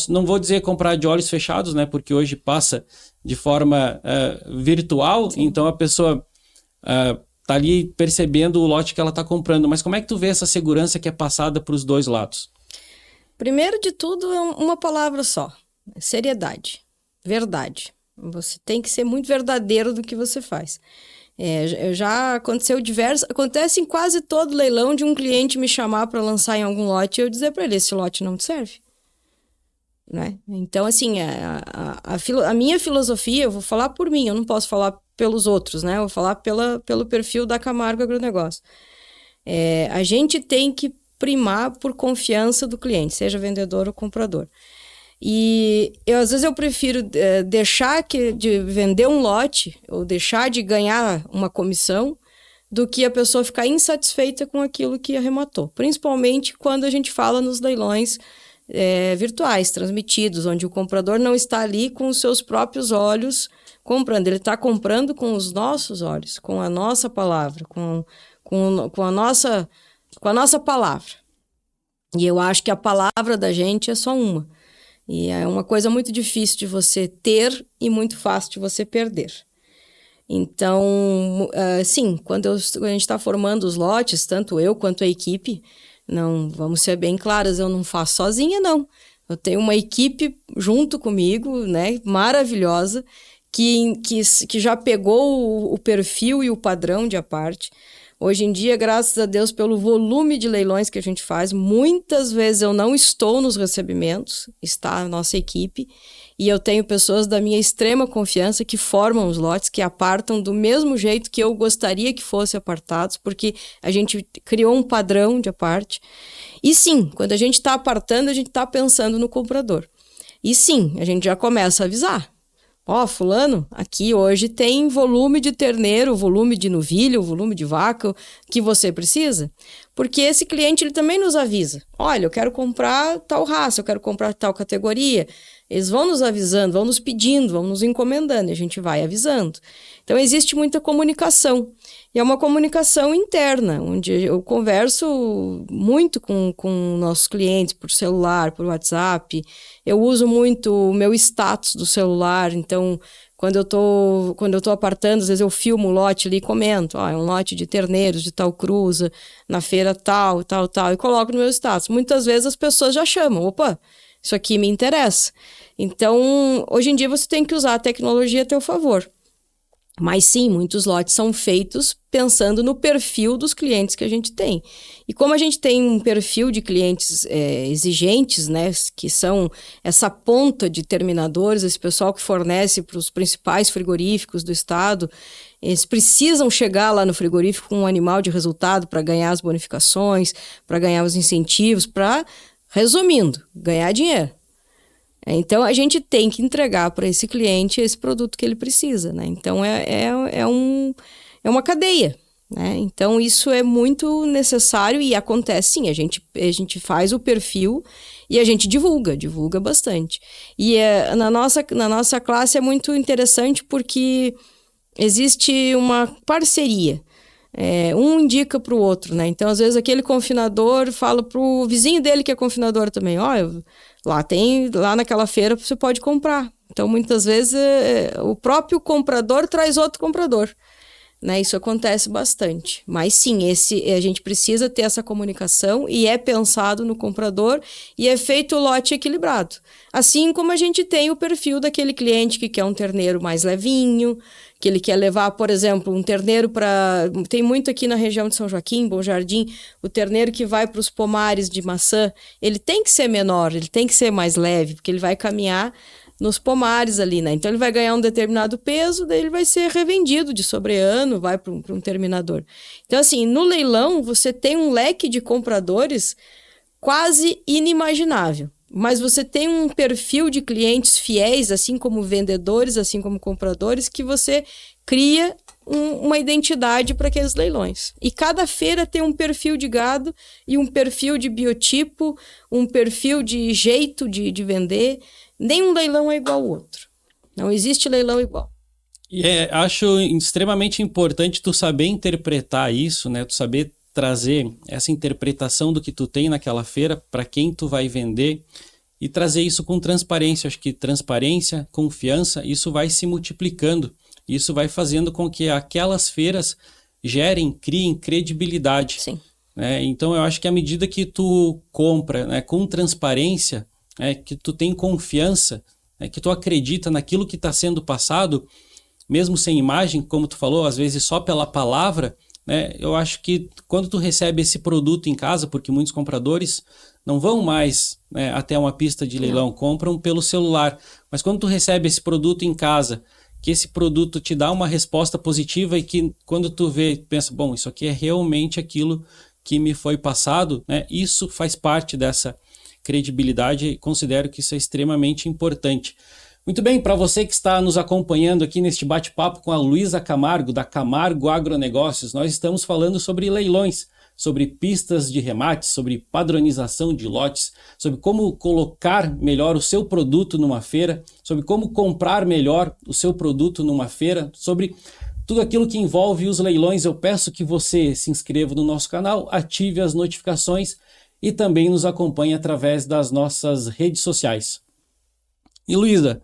não vou dizer comprar de olhos fechados, né, porque hoje passa de forma virtual. Sim. Então a pessoa tá ali percebendo o lote que ela está comprando. Mas como é que tu vê essa segurança que é passada para os dois lados? Primeiro de tudo é uma palavra só: seriedade, verdade. Você tem que ser muito verdadeiro do que você faz. Já aconteceu acontece em quase todo leilão de um cliente me chamar para lançar em algum lote e eu dizer para ele: esse lote não te serve. Né? Então, assim, a minha filosofia, eu vou falar por mim, eu não posso falar pelos outros, né? Eu vou falar pelo perfil da Camargo Agronegócio. A gente tem que primar por confiança do cliente, seja vendedor ou comprador. E às vezes eu prefiro deixar de vender um lote ou deixar de ganhar uma comissão do que a pessoa ficar insatisfeita com aquilo que arrematou. Principalmente quando a gente fala nos leilões virtuais, transmitidos, onde o comprador não está ali com os seus próprios olhos comprando, ele está comprando com os nossos olhos, com a nossa palavra, com a nossa palavra. E eu acho que a palavra da gente é só uma. E é uma coisa muito difícil de você ter e muito fácil de você perder. Então, sim, quando a gente está formando os lotes, tanto eu quanto a equipe, não, vamos ser bem claras, eu não faço sozinha, não. Eu tenho uma equipe junto comigo, né, maravilhosa, que já pegou o perfil e o padrão de aparte. Hoje em dia, graças a Deus, pelo volume de leilões que a gente faz, muitas vezes eu não estou nos recebimentos, está a nossa equipe, e eu tenho pessoas da minha extrema confiança que formam os lotes, que apartam do mesmo jeito que eu gostaria que fossem apartados, porque a gente criou um padrão de aparte. E sim, quando a gente está apartando, a gente está pensando no comprador. E sim, a gente já começa a avisar. Fulano, aqui hoje tem volume de terneiro, volume de novilho, volume de vaca que você precisa. Porque esse cliente ele também nos avisa. Olha, eu quero comprar tal raça, eu quero comprar tal categoria. Eles vão nos avisando, vão nos pedindo, vão nos encomendando e a gente vai avisando. Então, existe muita comunicação. E é uma comunicação interna, onde eu converso muito com nossos clientes por celular, por WhatsApp. Eu uso muito o meu status do celular. Então, quando eu tô apartando, às vezes eu filmo o lote ali e comento. É um lote de terneiros de tal cruza, na feira tal, e coloco no meu status. Muitas vezes as pessoas já chamam. Opa, isso aqui me interessa. Então, hoje em dia você tem que usar a tecnologia a teu favor. Mas sim, muitos lotes são feitos pensando no perfil dos clientes que a gente tem. E como a gente tem um perfil de clientes exigentes, né, que são essa ponta de terminadores, esse pessoal que fornece para os principais frigoríficos do estado, eles precisam chegar lá no frigorífico com um animal de resultado para ganhar as bonificações, para ganhar os incentivos, para, resumindo, ganhar dinheiro. Então, a gente tem que entregar para esse cliente esse produto que ele precisa, né? Então, é uma cadeia, né? Então, isso é muito necessário e acontece, sim. A gente faz o perfil e a gente divulga bastante. E na nossa classe é muito interessante porque existe uma parceria. Um indica para o outro, né? Então, às vezes, aquele confinador fala para o vizinho dele que é confinador também. Lá naquela feira você pode comprar. Então, muitas vezes, o próprio comprador traz outro comprador, né? Isso acontece bastante. Mas, sim, a gente precisa ter essa comunicação e é pensado no comprador e é feito o lote equilibrado. Assim como a gente tem o perfil daquele cliente que quer um terneiro mais levinho, que ele quer levar, por exemplo, um terneiro para... Tem muito aqui na região de São Joaquim, Bom Jardim, o terneiro que vai para os pomares de maçã, ele tem que ser menor, ele tem que ser mais leve, porque ele vai caminhar nos pomares ali, né? Então, ele vai ganhar um determinado peso, daí ele vai ser revendido de sobreano, vai para um terminador. Então, assim, no leilão, você tem um leque de compradores quase inimaginável. Mas você tem um perfil de clientes fiéis, assim como vendedores, assim como compradores, que você cria uma identidade para aqueles leilões. E cada feira tem um perfil de gado e um perfil de biotipo, um perfil de jeito de vender. Nenhum leilão é igual ao outro. Não existe leilão igual. E acho extremamente importante tu saber interpretar isso, né? Tu saber trazer essa interpretação do que tu tem naquela feira para quem tu vai vender e trazer isso com transparência. Acho que transparência, confiança, isso vai se multiplicando. Isso vai fazendo com que aquelas feiras criem credibilidade. Sim. Né? Então, eu acho que à medida que tu compra, né, com transparência, que tu tem confiança, que tu acredita naquilo que está sendo passado, mesmo sem imagem, como tu falou, às vezes só pela palavra, né, eu acho que quando tu recebe esse produto em casa, porque muitos compradores não vão mais, né, até uma pista de leilão, compram pelo celular, mas quando tu recebe esse produto em casa, que esse produto te dá uma resposta positiva e que quando tu vê, pensa, bom, isso aqui é realmente aquilo que me foi passado, né, isso faz parte dessa credibilidade e considero que isso é extremamente importante. Muito bem, para você que está nos acompanhando aqui neste bate-papo com a Luísa Camargo, da Camargo Agronegócios, nós estamos falando sobre leilões, sobre pistas de remate, sobre padronização de lotes, sobre como colocar melhor o seu produto numa feira, sobre como comprar melhor o seu produto numa feira, sobre tudo aquilo que envolve os leilões. Eu peço que você se inscreva no nosso canal, ative as notificações e também nos acompanhe através das nossas redes sociais. E Luísa,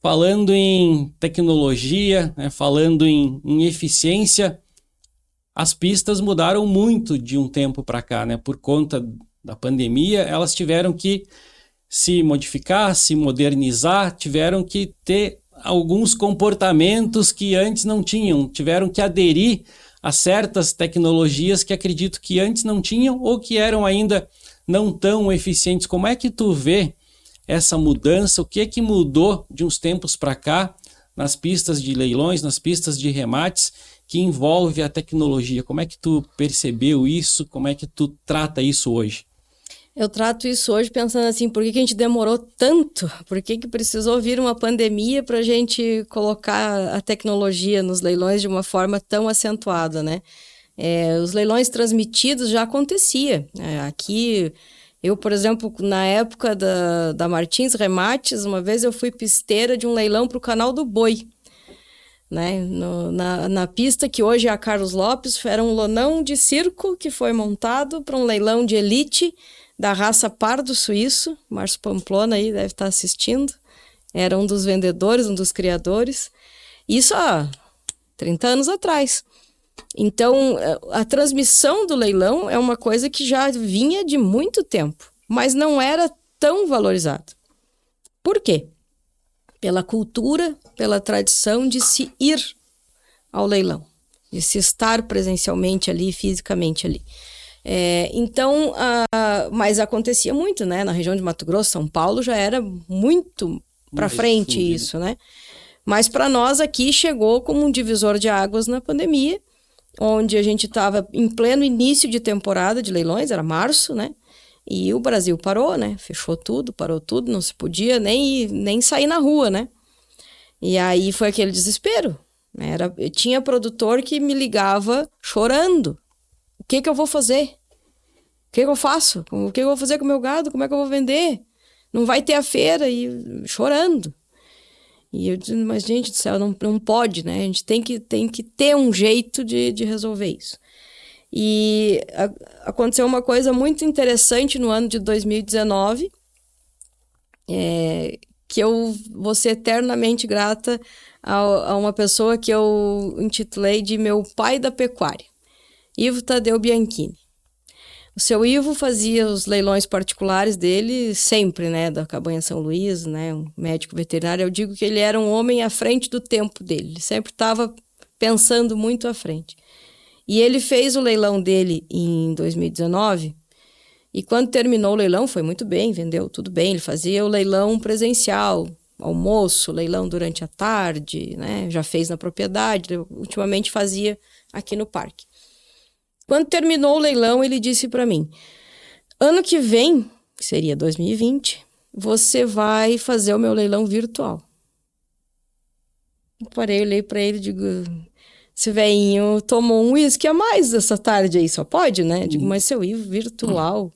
falando em tecnologia, né, falando em eficiência, as pistas mudaram muito de um tempo para cá, né? Por conta da pandemia, elas tiveram que se modificar, se modernizar, tiveram que ter alguns comportamentos que antes não tinham, tiveram que aderir a certas tecnologias que acredito que antes não tinham ou que eram ainda não tão eficientes. Como é que tu vê essa mudança? O que é que mudou de uns tempos para cá nas pistas de leilões, nas pistas de remates, que envolve a tecnologia? Como é que tu percebeu isso? Como é que tu trata isso hoje? Eu trato isso hoje pensando assim, por que a gente demorou tanto? Por que precisou vir uma pandemia para a gente colocar a tecnologia nos leilões de uma forma tão acentuada, né? Os leilões transmitidos já acontecia. Aqui, eu, por exemplo, na época da Martins Remates, uma vez eu fui pisteira de um leilão para o Canal do Boi, né? Na pista que hoje é a Carlos Lopes, era um lonão de circo que foi montado para um leilão de elite da raça pardo suíço. Márcio Pamplona aí deve estar assistindo, era um dos vendedores, um dos criadores, isso há 30 anos atrás. Então, a transmissão do leilão é uma coisa que já vinha de muito tempo, mas não era tão valorizado. Por quê? Pela cultura, pela tradição de se ir ao leilão, de se estar presencialmente ali, fisicamente ali. Então, mas acontecia muito, né? Na região de Mato Grosso, São Paulo, já era muito para frente isso, né? Mas para nós aqui chegou como um divisor de águas na pandemia, onde a gente estava em pleno início de temporada de leilões, era março, né? E o Brasil parou, né? Fechou tudo, parou tudo, não se podia nem sair na rua, né? E aí foi aquele desespero, né? Tinha produtor que me ligava chorando. O que eu vou fazer? O que eu faço? O que eu vou fazer com o meu gado? Como é que eu vou vender? Não vai ter a feira, e chorando. E eu disse, mas gente do céu, não pode, né? A gente tem que ter um jeito de resolver isso. E aconteceu uma coisa muito interessante no ano de 2019, que eu vou ser eternamente grata a uma pessoa que eu intitulei de meu pai da pecuária, Ivo Tadeu Bianchini. O seu Ivo fazia os leilões particulares dele sempre, né, da Cabanha São Luís, né, um médico veterinário. Eu digo que ele era um homem à frente do tempo dele, ele sempre estava pensando muito à frente. E ele fez o leilão dele em 2019, e quando terminou o leilão foi muito bem, vendeu tudo bem. Ele fazia o leilão presencial, almoço, leilão durante a tarde, né, já fez na propriedade, ultimamente fazia aqui no parque. Quando terminou o leilão, ele disse para mim, ano que vem, que seria 2020, você vai fazer o meu leilão virtual. Eu parei, olhei para ele e digo, esse velhinho tomou um uísque a mais essa tarde aí, só pode, né? Digo, mas seu Ivo, virtual,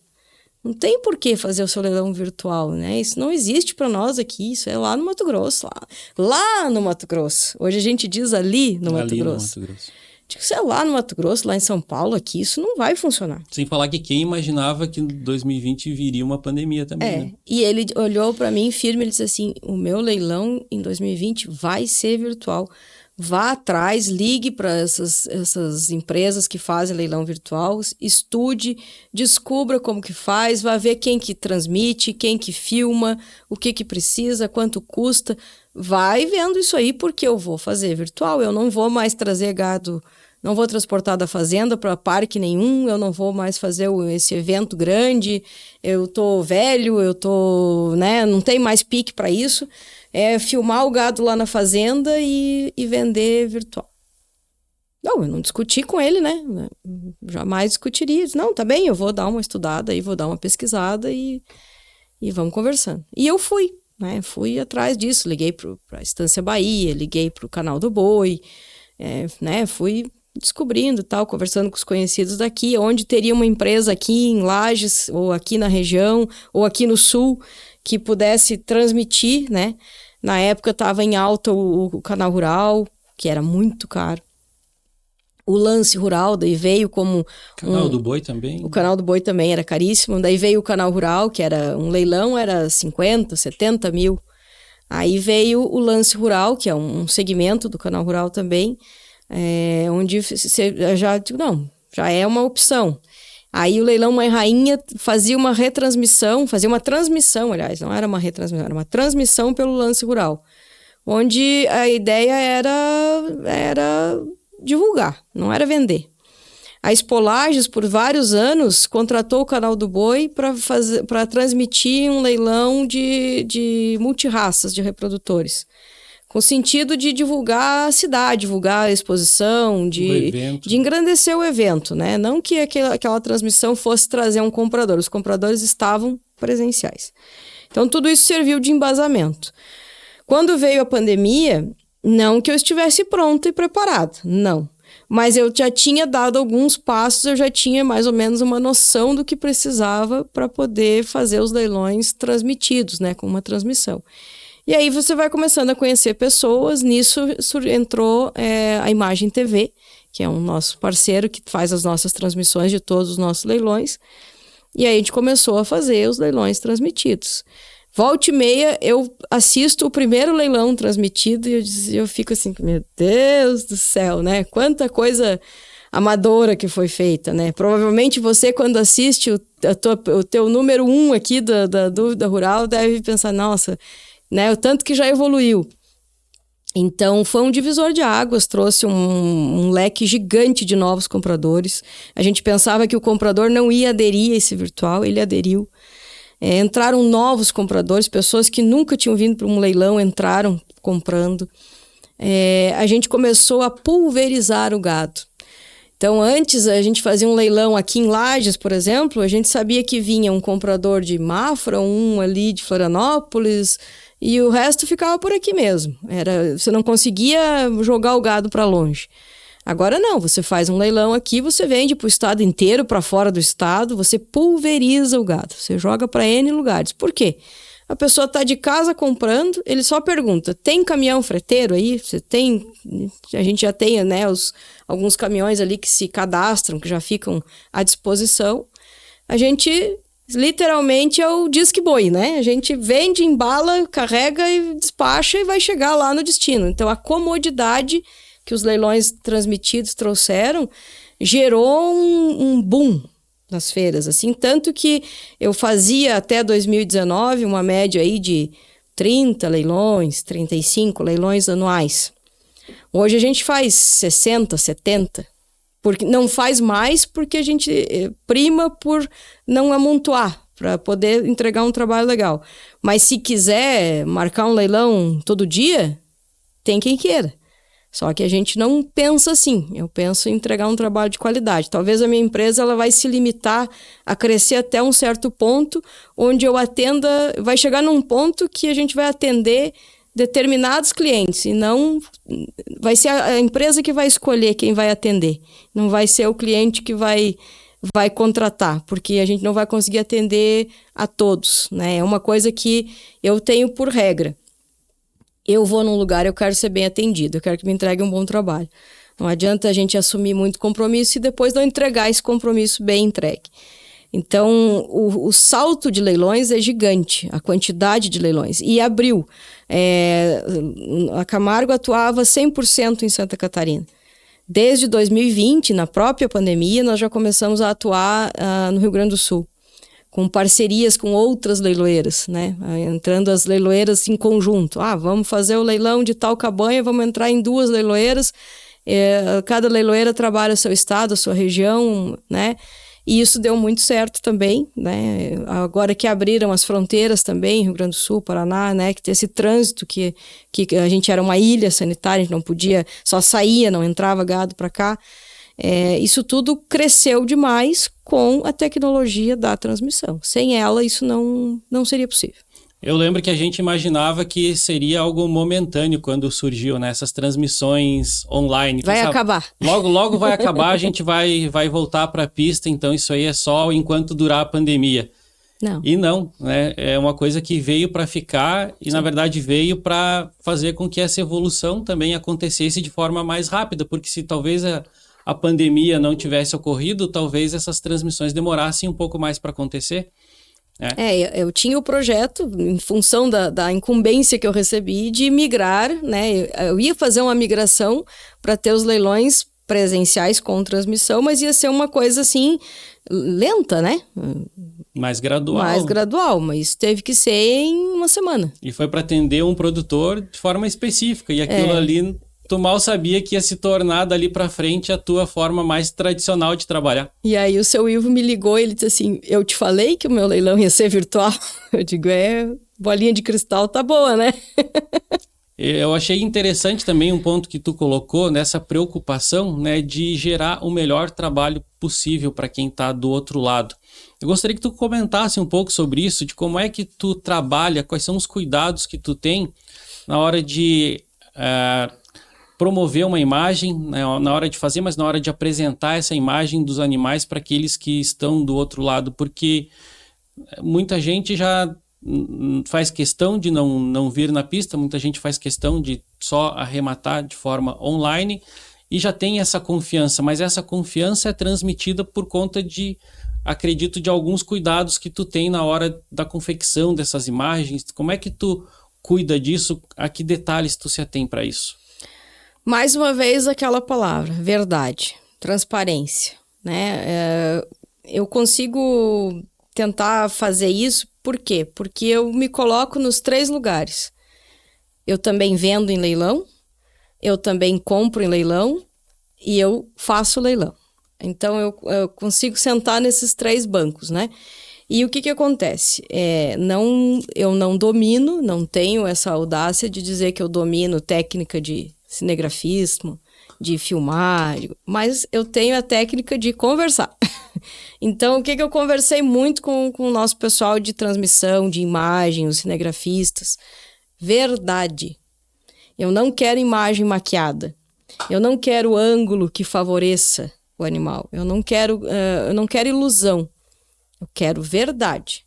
não tem por que fazer o seu leilão virtual, né? Isso não existe para nós aqui, isso é lá no Mato Grosso, lá no Mato Grosso. Hoje a gente diz ali no Mato Grosso. Digo, sei lá, no Mato Grosso, lá em São Paulo, aqui, isso não vai funcionar. Sem falar que quem imaginava que em 2020 viria uma pandemia também, né? E ele olhou para mim firme, ele disse assim, o meu leilão em 2020 vai ser virtual. Vá atrás, ligue para essas empresas que fazem leilão virtual, estude, descubra como que faz, vá ver quem que transmite, quem que filma, o que precisa, quanto custa. Vai vendo isso aí, porque eu vou fazer virtual, eu não vou mais trazer gado, não vou transportar da fazenda para parque nenhum, eu não vou mais fazer esse evento grande, eu tô velho, né, não tem mais pique para isso, filmar o gado lá na fazenda e vender virtual. Não, eu não discuti com ele, né, jamais discutiria, disse, não, tá bem, eu vou dar uma estudada aí, vou dar uma pesquisada e vamos conversando. E eu fui. né? Fui atrás disso, liguei para a Estância Bahia, liguei para o Canal do Boi, né? Fui descobrindo, tal, conversando com os conhecidos daqui, onde teria uma empresa aqui em Lages, ou aqui na região, ou aqui no sul, que pudesse transmitir, né? Na época estava em alta o Canal Rural, que era muito caro. O Lance Rural, daí veio como... Canal do Boi também? O Canal do Boi também era caríssimo. Daí veio o Canal Rural, que era um leilão, era 50, 70 mil. Aí veio o Lance Rural, que é um segmento do Canal Rural também, onde você já é uma opção. Aí o Leilão Mãe Rainha fazia uma transmissão, aliás, não era uma retransmissão, era uma transmissão pelo Lance Rural, onde a ideia era divulgar, não era vender. A Expolages, por vários anos, contratou o Canal do Boi para transmitir um leilão de multirraças de reprodutores, com o sentido de divulgar a cidade, divulgar a exposição, de engrandecer o evento, né? Não que aquela transmissão fosse trazer um comprador, os compradores estavam presenciais. Então, tudo isso serviu de embasamento. Quando veio a pandemia, não que eu estivesse pronta e preparada, não. Mas eu já tinha dado alguns passos, eu já tinha mais ou menos uma noção do que precisava para poder fazer os leilões transmitidos, né? Com uma transmissão. E aí você vai começando a conhecer pessoas, nisso entrou a Imagem TV, que é um nosso parceiro que faz as nossas transmissões de todos os nossos leilões. E aí a gente começou a fazer os leilões transmitidos. Volta e meia, eu assisto o primeiro leilão transmitido e eu fico assim, meu Deus do céu, né? Quanta coisa amadora que foi feita, né? Provavelmente você, quando assiste o teu número 1 aqui da Dúvida Rural, deve pensar, nossa, né? O tanto que já evoluiu. Então, foi um divisor de águas, trouxe um leque gigante de novos compradores. A gente pensava que o comprador não ia aderir a esse virtual, ele aderiu. Entraram novos compradores, pessoas que nunca tinham vindo para um leilão, entraram comprando. A gente começou a pulverizar o gado. Então, antes a gente fazia um leilão aqui em Lages, por exemplo, a gente sabia que vinha um comprador de Mafra, um ali de Florianópolis, e o resto ficava por aqui mesmo. Você não conseguia jogar o gado para longe. Agora não, você faz um leilão aqui, você vende para o estado inteiro, para fora do estado, você pulveriza o gado, você joga para N lugares. Por quê? A pessoa está de casa comprando, ele só pergunta, tem caminhão freteiro aí? Você tem? A gente já tem, né, alguns caminhões ali que se cadastram, que já ficam à disposição. A gente, literalmente, é o disque boi, né? A gente vende, embala, carrega e despacha e vai chegar lá no destino. Então, a comodidade que os leilões transmitidos trouxeram, gerou um boom nas feiras, assim, tanto que eu fazia até 2019 uma média aí de 30 leilões, 35 leilões anuais. Hoje a gente faz 60, 70, porque não faz mais porque a gente prima por não amontoar, para poder entregar um trabalho legal. Mas se quiser marcar um leilão todo dia, tem quem queira. Só que a gente não pensa assim, eu penso em entregar um trabalho de qualidade. Talvez a minha empresa ela vai se limitar a crescer até um certo ponto, onde eu atenda, vai chegar num ponto que a gente vai atender determinados clientes, e não vai ser a empresa que vai escolher quem vai atender, não vai ser o cliente que vai contratar, porque a gente não vai conseguir atender a todos, né? É uma coisa que eu tenho por regra. Eu vou num lugar, eu quero ser bem atendido, eu quero que me entregue um bom trabalho. Não adianta a gente assumir muito compromisso e depois não entregar esse compromisso bem entregue. Então, o salto de leilões é gigante, a quantidade de leilões. E abriu. A Camargo atuava 100% em Santa Catarina. Desde 2020, na própria pandemia, nós já começamos a atuar no Rio Grande do Sul, com parcerias com outras leiloeiras, né? Entrando as leiloeiras em conjunto. Vamos fazer o leilão de tal cabanha, vamos entrar em 2 leiloeiras, cada leiloeira trabalha o seu estado, a sua região, né? E isso deu muito certo também, né? Agora que abriram as fronteiras também, Rio Grande do Sul, Paraná, né? Que tem esse trânsito que a gente era uma ilha sanitária, a gente não podia, só saía, não entrava gado para cá. Isso tudo cresceu demais com a tecnologia da transmissão. Sem ela, isso não seria possível. Eu lembro que a gente imaginava que seria algo momentâneo quando surgiu, né, essas transmissões online. Vai acabar. Logo vai acabar, a gente vai voltar para a pista, então isso aí é só enquanto durar a pandemia. Não. E não, né? É uma coisa que veio para ficar e, na verdade, veio para fazer com que essa evolução também acontecesse de forma mais rápida, porque se talvez a pandemia não tivesse ocorrido, talvez essas transmissões demorassem um pouco mais para acontecer. Eu tinha o projeto, em função da incumbência que eu recebi, de migrar, né? Eu ia fazer uma migração para ter os leilões presenciais com transmissão, mas ia ser uma coisa assim, lenta, né? Mais gradual. Mais gradual, mas teve que ser em uma semana. E foi para atender um produtor de forma específica, e aquilo ali, tu mal sabia que ia se tornar dali para frente a tua forma mais tradicional de trabalhar. E aí o seu Ivo me ligou e ele disse assim, eu te falei que o meu leilão ia ser virtual? Eu digo, bolinha de cristal tá boa, né? Eu achei interessante também um ponto que tu colocou nessa preocupação, né, de gerar o melhor trabalho possível para quem está do outro lado. Eu gostaria que tu comentasse um pouco sobre isso, de como é que tu trabalha, quais são os cuidados que tu tem na hora de promover uma imagem, né, na hora de fazer, mas na hora de apresentar essa imagem dos animais para aqueles que estão do outro lado, porque muita gente já faz questão de não vir na pista, muita gente faz questão de só arrematar de forma online e já tem essa confiança, mas essa confiança é transmitida por conta de, acredito, de alguns cuidados que tu tem na hora da confecção dessas imagens. Como é que tu cuida disso? A que detalhes tu se atém para isso? Mais uma vez aquela palavra, verdade, transparência, né? Eu consigo tentar fazer isso. Por quê? Porque eu me coloco nos 3 lugares. Eu também vendo em leilão, eu também compro em leilão e eu faço leilão. Então, eu consigo sentar nesses 3 bancos, né? E o que acontece? Eu não domino, não tenho essa audácia de dizer que eu domino técnica de cinegrafismo, de filmar, mas eu tenho a técnica de conversar. Então, o que eu conversei muito com o nosso pessoal de transmissão, de imagem, os cinegrafistas? Verdade. Eu não quero imagem maquiada. Eu não quero ângulo que favoreça o animal. Eu não quero ilusão. Eu quero verdade.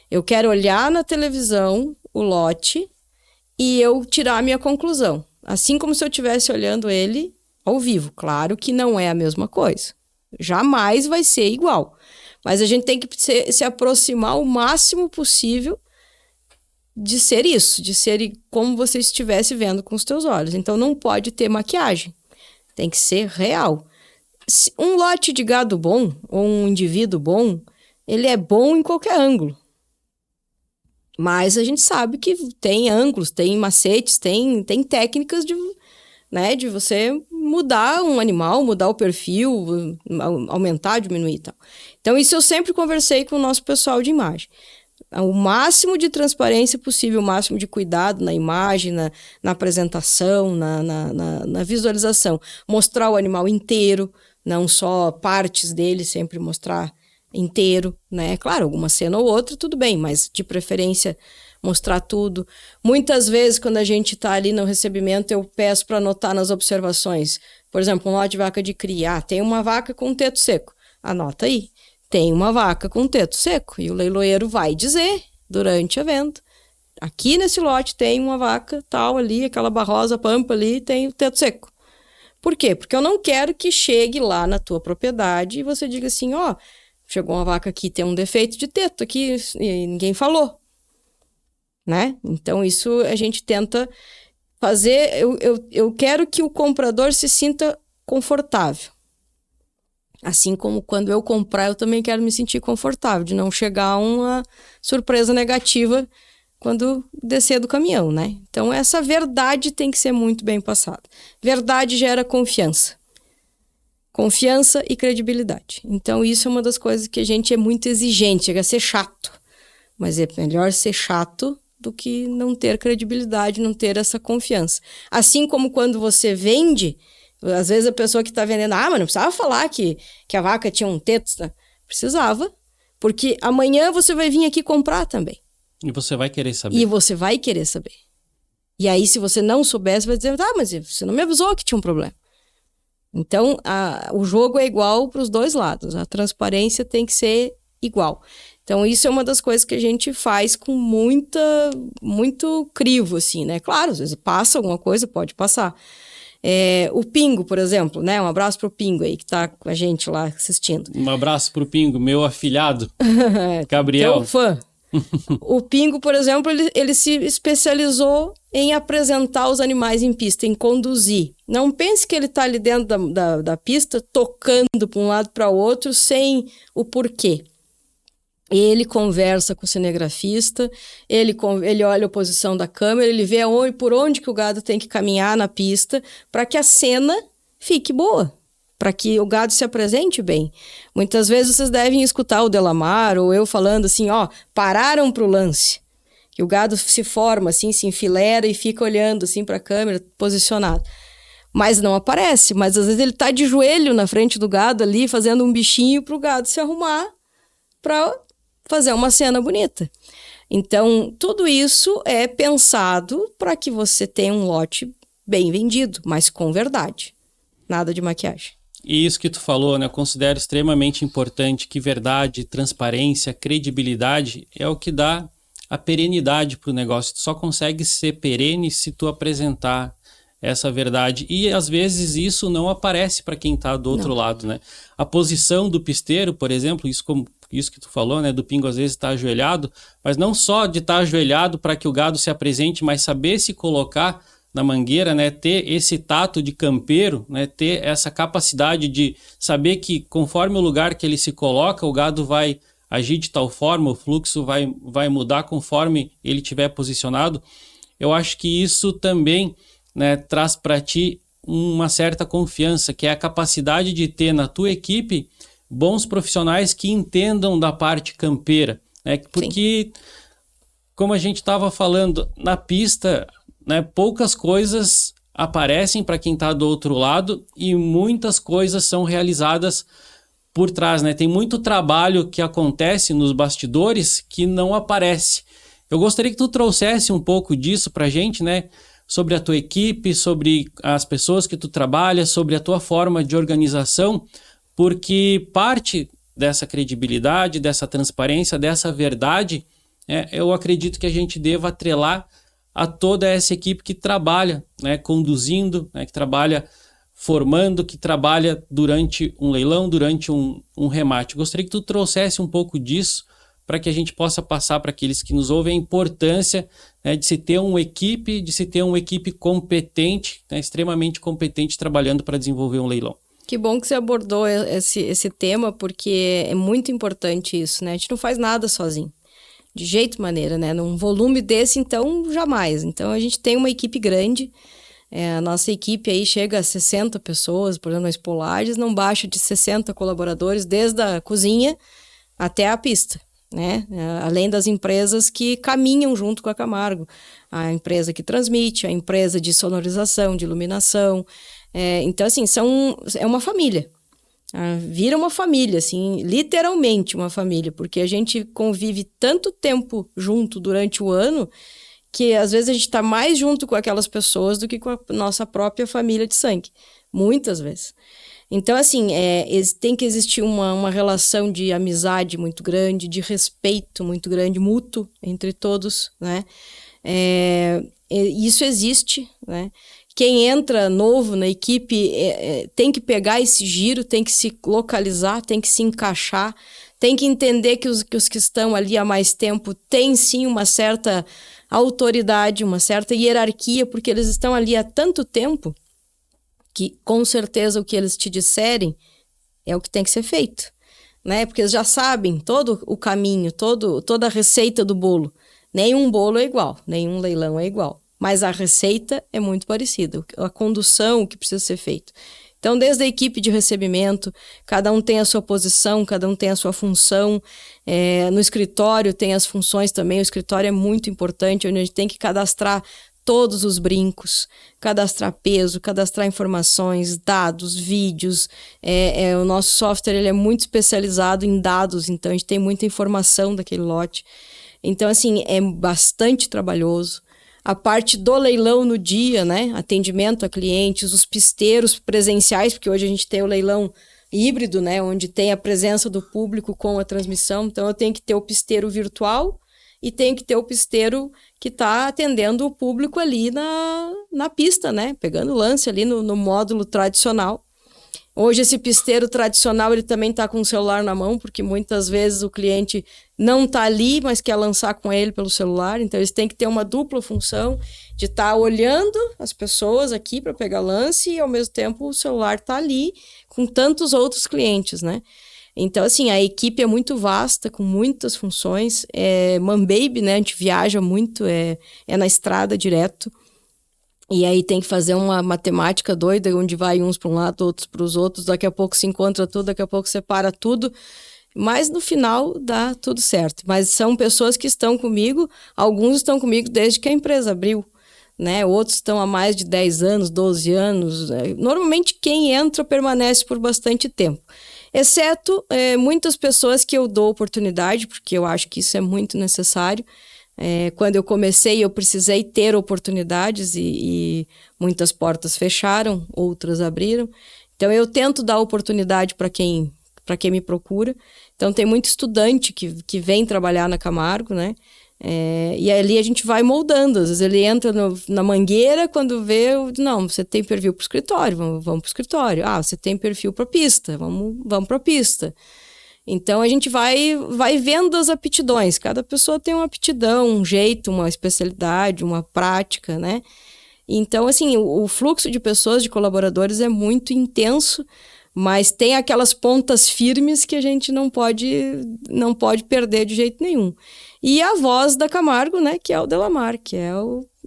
Eu quero olhar na televisão o lote e eu tirar a minha conclusão. Assim como se eu estivesse olhando ele ao vivo. Claro que não é a mesma coisa. Jamais vai ser igual. Mas a gente tem que se aproximar o máximo possível de ser isso, de ser como você estivesse vendo com os teus olhos. Então não pode ter maquiagem. Tem que ser real. Um lote de gado bom, ou um indivíduo bom, ele é bom em qualquer ângulo. Mas a gente sabe que tem ângulos, tem macetes, tem técnicas de você mudar um animal, mudar o perfil, aumentar, diminuir e tal. Então, isso eu sempre conversei com o nosso pessoal de imagem. O máximo de transparência possível, o máximo de cuidado na imagem, na apresentação, na visualização. Mostrar o animal inteiro, não só partes dele, sempre mostrar inteiro, né? Claro, alguma cena ou outra, tudo bem, mas de preferência mostrar tudo. Muitas vezes, quando a gente está ali no recebimento, eu peço para anotar nas observações. Por exemplo, um lote de vaca de cria. Tem uma vaca com teto seco. Anota aí. Tem uma vaca com teto seco. E o leiloeiro vai dizer, durante a venda, aqui nesse lote tem uma vaca tal ali, aquela barrosa pampa ali, tem o teto seco. Por quê? Porque eu não quero que chegue lá na tua propriedade e você diga assim, chegou uma vaca aqui, tem um defeito de teto aqui e ninguém falou. Né? Então, isso a gente tenta fazer. Eu quero que o comprador se sinta confortável. Assim como quando eu comprar, eu também quero me sentir confortável, de não chegar uma surpresa negativa quando descer do caminhão, né? Então, essa verdade tem que ser muito bem passada. Verdade gera confiança. Confiança e credibilidade. Então, isso é uma das coisas que a gente é muito exigente, chega a ser chato. Mas é melhor ser chato do que não ter credibilidade, não ter essa confiança. Assim como quando você vende, às vezes a pessoa que está vendendo, mas não precisava falar que a vaca tinha um teto. Né? Precisava, porque amanhã você vai vir aqui comprar também. E você vai querer saber. E você vai querer saber. E aí, se você não souber, você vai dizer, mas você não me avisou que tinha um problema. Então, o jogo é igual para os dois lados. A transparência tem que ser igual. Então, isso é uma das coisas que a gente faz com muito crivo, assim, né? Claro, às vezes passa alguma coisa, pode passar. O Pingo, por exemplo, né? Um abraço pro Pingo aí, que tá com a gente lá assistindo. Um abraço pro Pingo, meu afilhado, Gabriel. Teu fã. O Pingo, por exemplo, ele se especializou em apresentar os animais em pista, em conduzir. Não pense que ele está ali dentro da pista, tocando para um lado para o outro, sem o porquê. Ele conversa com o cinegrafista, ele olha a posição da câmera, ele vê por onde que o gado tem que caminhar na pista para que a cena fique boa, para que o gado se apresente bem. Muitas vezes vocês devem escutar o Delamar ou eu falando assim, pararam para o lance. Que o gado se forma, assim, se enfilera e fica olhando assim para a câmera, posicionado. Mas não aparece, mas às vezes ele está de joelho na frente do gado ali, fazendo um bichinho para o gado se arrumar para fazer uma cena bonita. Então, tudo isso é pensado para que você tenha um lote bem vendido, mas com verdade. Nada de maquiagem. E isso que tu falou, né? Eu considero extremamente importante que verdade, transparência, credibilidade é o que dá a perenidade para o negócio. Tu só consegue ser perene se tu apresentar essa verdade. E às vezes isso não aparece para quem está do outro lado, né? A posição do pisteiro, por exemplo, isso que tu falou, né? Do Pingo às vezes está ajoelhado, mas não só de estar ajoelhado para que o gado se apresente, mas saber se colocar na mangueira, né? Ter esse tato de campeiro, né? Ter essa capacidade de saber que conforme o lugar que ele se coloca, o gado vai agir de tal forma, o fluxo vai mudar conforme ele estiver posicionado. Eu acho que isso também, né, traz para ti uma certa confiança, que é a capacidade de ter na tua equipe bons profissionais que entendam da parte campeira, né? Porque, como a gente estava falando, na pista, né, poucas coisas aparecem para quem está do outro lado e muitas coisas são realizadas por trás, né? Tem muito trabalho que acontece nos bastidores que não aparece. Eu gostaria que tu trouxesse um pouco disso para a gente, né? Sobre a tua equipe, sobre as pessoas que tu trabalha, sobre a tua forma de organização, porque parte dessa credibilidade, dessa transparência, dessa verdade, eu acredito que a gente deva atrelar a toda essa equipe que trabalha, né, conduzindo, né, que trabalha formando, que trabalha durante um leilão, durante um remate. Gostaria que tu trouxesse um pouco disso para que a gente possa passar para aqueles que nos ouvem a importância, né, de se ter uma equipe competente, né, extremamente competente, trabalhando para desenvolver um leilão. Que bom que você abordou esse tema, porque é muito importante isso, né? A gente não faz nada sozinho, de jeito e maneira, né? Num volume desse, então, jamais. Então, a gente tem uma equipe grande, a nossa equipe aí chega a 60 pessoas, por exemplo, nas Polares, não baixa de 60 colaboradores, desde a cozinha até a pista, né? Além das empresas que caminham junto com a Camargo, a empresa que transmite, a empresa de sonorização, de iluminação. Então, assim, é uma família. Vira uma família, assim, literalmente uma família, porque a gente convive tanto tempo junto durante o ano que às vezes a gente está mais junto com aquelas pessoas do que com a nossa própria família de sangue, muitas vezes. Então, assim, tem que existir uma relação de amizade muito grande, de respeito muito grande, mútuo entre todos, né? Isso existe, né? Quem entra novo na equipe tem que pegar esse giro, tem que se localizar, tem que se encaixar, tem que entender que os que estão ali há mais tempo têm sim uma certa autoridade, uma certa hierarquia, porque eles estão ali há tanto tempo que com certeza o que eles te disserem é o que tem que ser feito, né? Porque eles já sabem todo o caminho, toda a receita do bolo. Nenhum bolo é igual, nenhum leilão é igual. Mas a receita é muito parecida, a condução, o que precisa ser feito. Então, desde a equipe de recebimento, cada um tem a sua posição, cada um tem a sua função. No escritório tem as funções também, o escritório é muito importante, onde a gente tem que cadastrar todos os brincos, cadastrar peso, cadastrar informações, dados, vídeos. O nosso software ele é muito especializado em dados, então a gente tem muita informação daquele lote. Então, assim, é bastante trabalhoso. A parte do leilão no dia, né? Atendimento a clientes, os pisteiros presenciais, porque hoje a gente tem o leilão híbrido, né? Onde tem a presença do público com a transmissão. Então, eu tenho que ter o pisteiro virtual e tenho que ter o pisteiro que está atendendo o público ali na pista, né? Pegando lance ali no módulo tradicional. Hoje esse pisteiro tradicional, ele também está com o celular na mão, porque muitas vezes o cliente não está ali, mas quer lançar com ele pelo celular. Então eles têm que ter uma dupla função de estar olhando as pessoas aqui para pegar lance e ao mesmo tempo o celular está ali com tantos outros clientes, né? Então, assim, a equipe é muito vasta, com muitas funções. Manbaby, né? A gente viaja muito, é na estrada direto. E aí tem que fazer uma matemática doida, onde vai uns para um lado, outros para os outros. Daqui a pouco se encontra tudo, daqui a pouco separa tudo. Mas no final dá tudo certo. Mas são pessoas que estão comigo, alguns estão comigo desde que a empresa abriu, né? Outros estão há mais de 10 anos, 12 anos. Normalmente quem entra permanece por bastante tempo. Exceto muitas pessoas que eu dou oportunidade, porque eu acho que isso é muito necessário. Quando eu comecei, eu precisei ter oportunidades e muitas portas fecharam, outras abriram. Então, eu tento dar oportunidade para quem me procura. Então, tem muito estudante que vem trabalhar na Camargo, né? E ali a gente vai moldando. Às vezes ele entra na mangueira, quando vê, não, você tem perfil para o escritório, vamos para o escritório. Ah, você tem perfil para pista, vamos para a pista. Então, a gente vai vendo as aptidões. Cada pessoa tem uma aptidão, um jeito, uma especialidade, uma prática, né? Então, assim, o fluxo de pessoas, de colaboradores é muito intenso, mas tem aquelas pontas firmes que a gente não pode perder de jeito nenhum. E a voz da Camargo, né? Que é o Delamar, que é,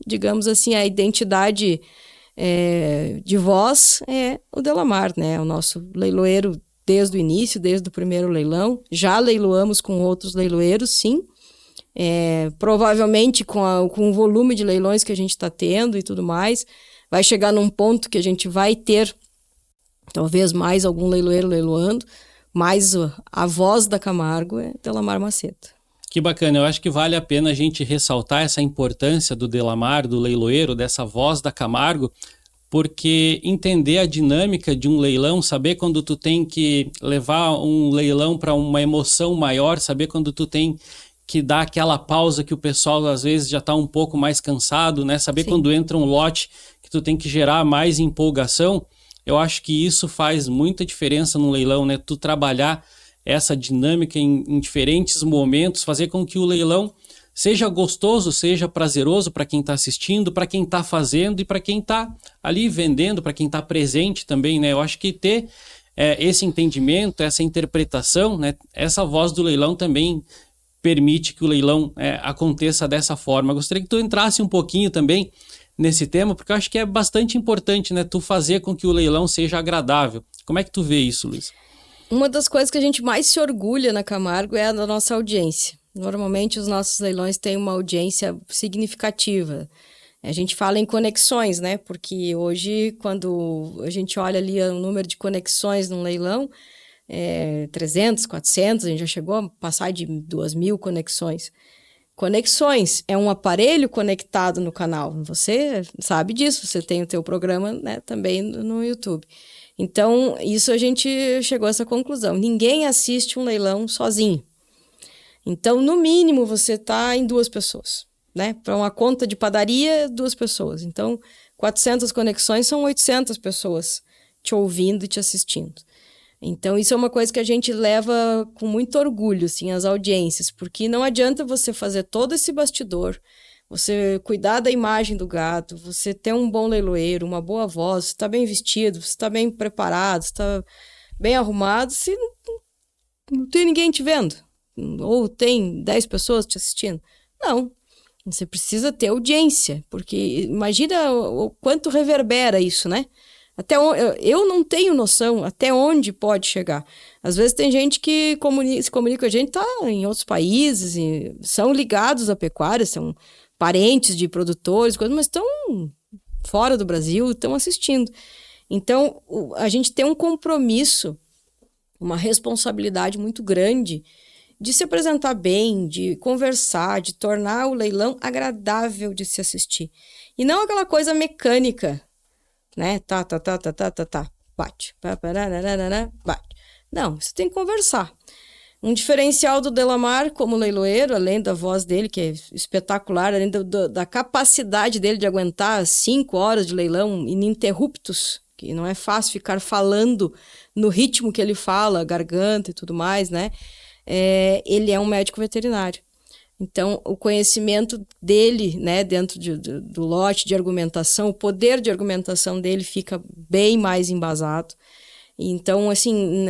digamos assim, a identidade de voz é o Delamar, né? O nosso leiloeiro desde o início, desde o primeiro leilão. Já leiloamos com outros leiloeiros, sim. Provavelmente com o volume de leilões que a gente está tendo e tudo mais, vai chegar num ponto que a gente vai ter talvez mais algum leiloeiro leiloando, mas a voz da Camargo é Delamar Macedo. Que bacana, eu acho que vale a pena a gente ressaltar essa importância do Delamar, do leiloeiro, dessa voz da Camargo, porque entender a dinâmica de um leilão, saber quando tu tem que levar um leilão para uma emoção maior, saber quando tu tem que dar aquela pausa que o pessoal às vezes já está um pouco mais cansado, né? Saber Sim. Quando entra um lote que tu tem que gerar mais empolgação, eu acho que isso faz muita diferença no leilão, né? Tu trabalhar essa dinâmica em diferentes momentos, fazer com que o leilão seja gostoso, seja prazeroso para quem está assistindo, para quem está fazendo e para quem está ali vendendo, para quem está presente também, né? Eu acho que ter esse entendimento, essa interpretação, né? Essa voz do leilão também permite que o leilão aconteça dessa forma. Eu gostaria que tu entrasse um pouquinho também nesse tema, porque eu acho que é bastante importante, né? Tu fazer com que o leilão seja agradável. Como é que tu vê isso, Luiz? Uma das coisas que a gente mais se orgulha na Camargo é a da nossa audiência. Normalmente os nossos leilões têm uma audiência significativa. A gente fala em conexões, né? Porque hoje, quando a gente olha ali o número de conexões num leilão, 300, 400, a gente já chegou a passar de 2.000 conexões. Conexões é um aparelho conectado no canal. Você sabe disso, você tem o teu programa, né, também no YouTube. Então, isso a gente chegou a essa conclusão. Ninguém assiste um leilão sozinho. Então, no mínimo, você está em 2 pessoas, né? Para uma conta de padaria, 2 pessoas. Então, 400 conexões são 800 pessoas te ouvindo e te assistindo. Então, isso é uma coisa que a gente leva com muito orgulho, assim, as audiências, porque não adianta você fazer todo esse bastidor, você cuidar da imagem do gado, você ter um bom leiloeiro, uma boa voz, você está bem vestido, você está bem preparado, você está bem arrumado, se não tem ninguém te vendo. Ou tem 10 pessoas te assistindo. Não, você precisa ter audiência, porque imagina o quanto reverbera isso, né? Eu não tenho noção até onde pode chegar. Às vezes tem gente que se comunica com a gente, tá em outros países, e são ligados à pecuária, são parentes de produtores, mas estão fora do Brasil, estão assistindo. Então, a gente tem um compromisso, uma responsabilidade muito grande de se apresentar bem, de conversar, de tornar o leilão agradável de se assistir. E não aquela coisa mecânica, né? Tá, bate. Bate. Não, você tem que conversar. Um diferencial do Delamar como leiloeiro, além da voz dele, que é espetacular, além da capacidade dele de aguentar 5 horas de leilão ininterruptos, que não é fácil ficar falando no ritmo que ele fala, garganta e tudo mais, né? Ele é um médico veterinário. Então, o conhecimento dele, né, dentro do lote de argumentação, o poder de argumentação dele fica bem mais embasado. Então, assim,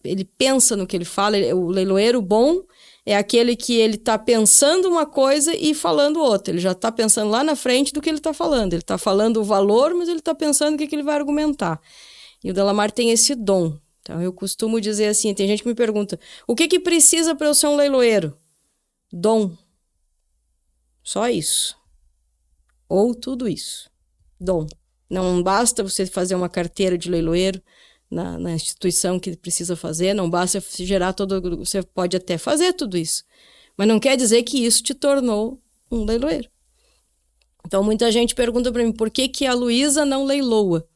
ele pensa no que ele fala. O leiloeiro bom é aquele que ele está pensando uma coisa e falando outra. Ele já está pensando lá na frente do que ele está falando. Ele está falando o valor, mas ele está pensando o que ele vai argumentar. E o Delamar tem esse dom. Então, eu costumo dizer assim, tem gente que me pergunta, o que precisa para eu ser um leiloeiro? Dom. Só isso. Ou tudo isso. Dom. Não basta você fazer uma carteira de leiloeiro na instituição que precisa fazer, não basta gerar todo... Você pode até fazer tudo isso, mas não quer dizer que isso te tornou um leiloeiro. Então, muita gente pergunta para mim, por que a Luísa não leiloa?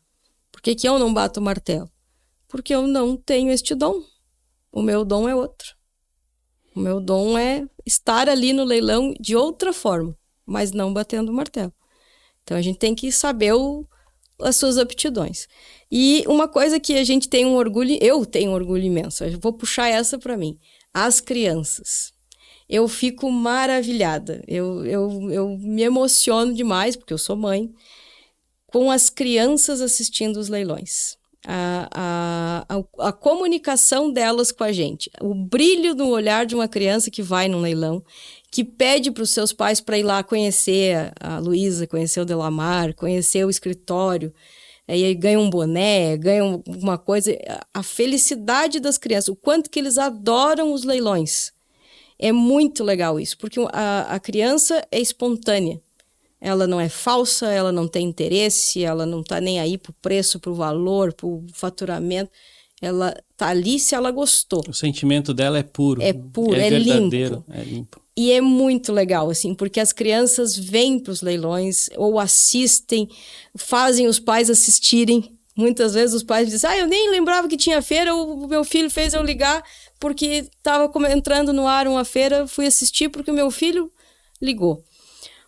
Por que eu não bato o martelo? Porque eu não tenho este dom. O meu dom é outro. O meu dom é estar ali no leilão de outra forma, mas não batendo o martelo. Então, a gente tem que saber as suas aptidões. E uma coisa que a gente tem um orgulho, eu tenho um orgulho imenso, eu vou puxar essa para mim, as crianças. Eu fico maravilhada, eu me emociono demais, porque eu sou mãe, com as crianças assistindo os leilões. A comunicação delas com a gente, o brilho no olhar de uma criança que vai num leilão, que pede para os seus pais para ir lá conhecer a Luísa, conhecer o Delamar, conhecer o escritório, aí ganha um boné, ganha uma coisa, a felicidade das crianças, o quanto que eles adoram os leilões. É muito legal isso, porque a criança é espontânea. Ela não é falsa, ela não tem interesse, ela não está nem aí para o preço, para o valor, para o faturamento. Ela está ali se ela gostou. O sentimento dela é puro. É puro, é verdadeiro, limpo. É limpo. E é muito legal, assim, porque as crianças vêm para os leilões ou assistem, fazem os pais assistirem. Muitas vezes os pais dizem, eu nem lembrava que tinha feira, o meu filho fez eu ligar porque estava entrando no ar uma feira, fui assistir porque o meu filho ligou.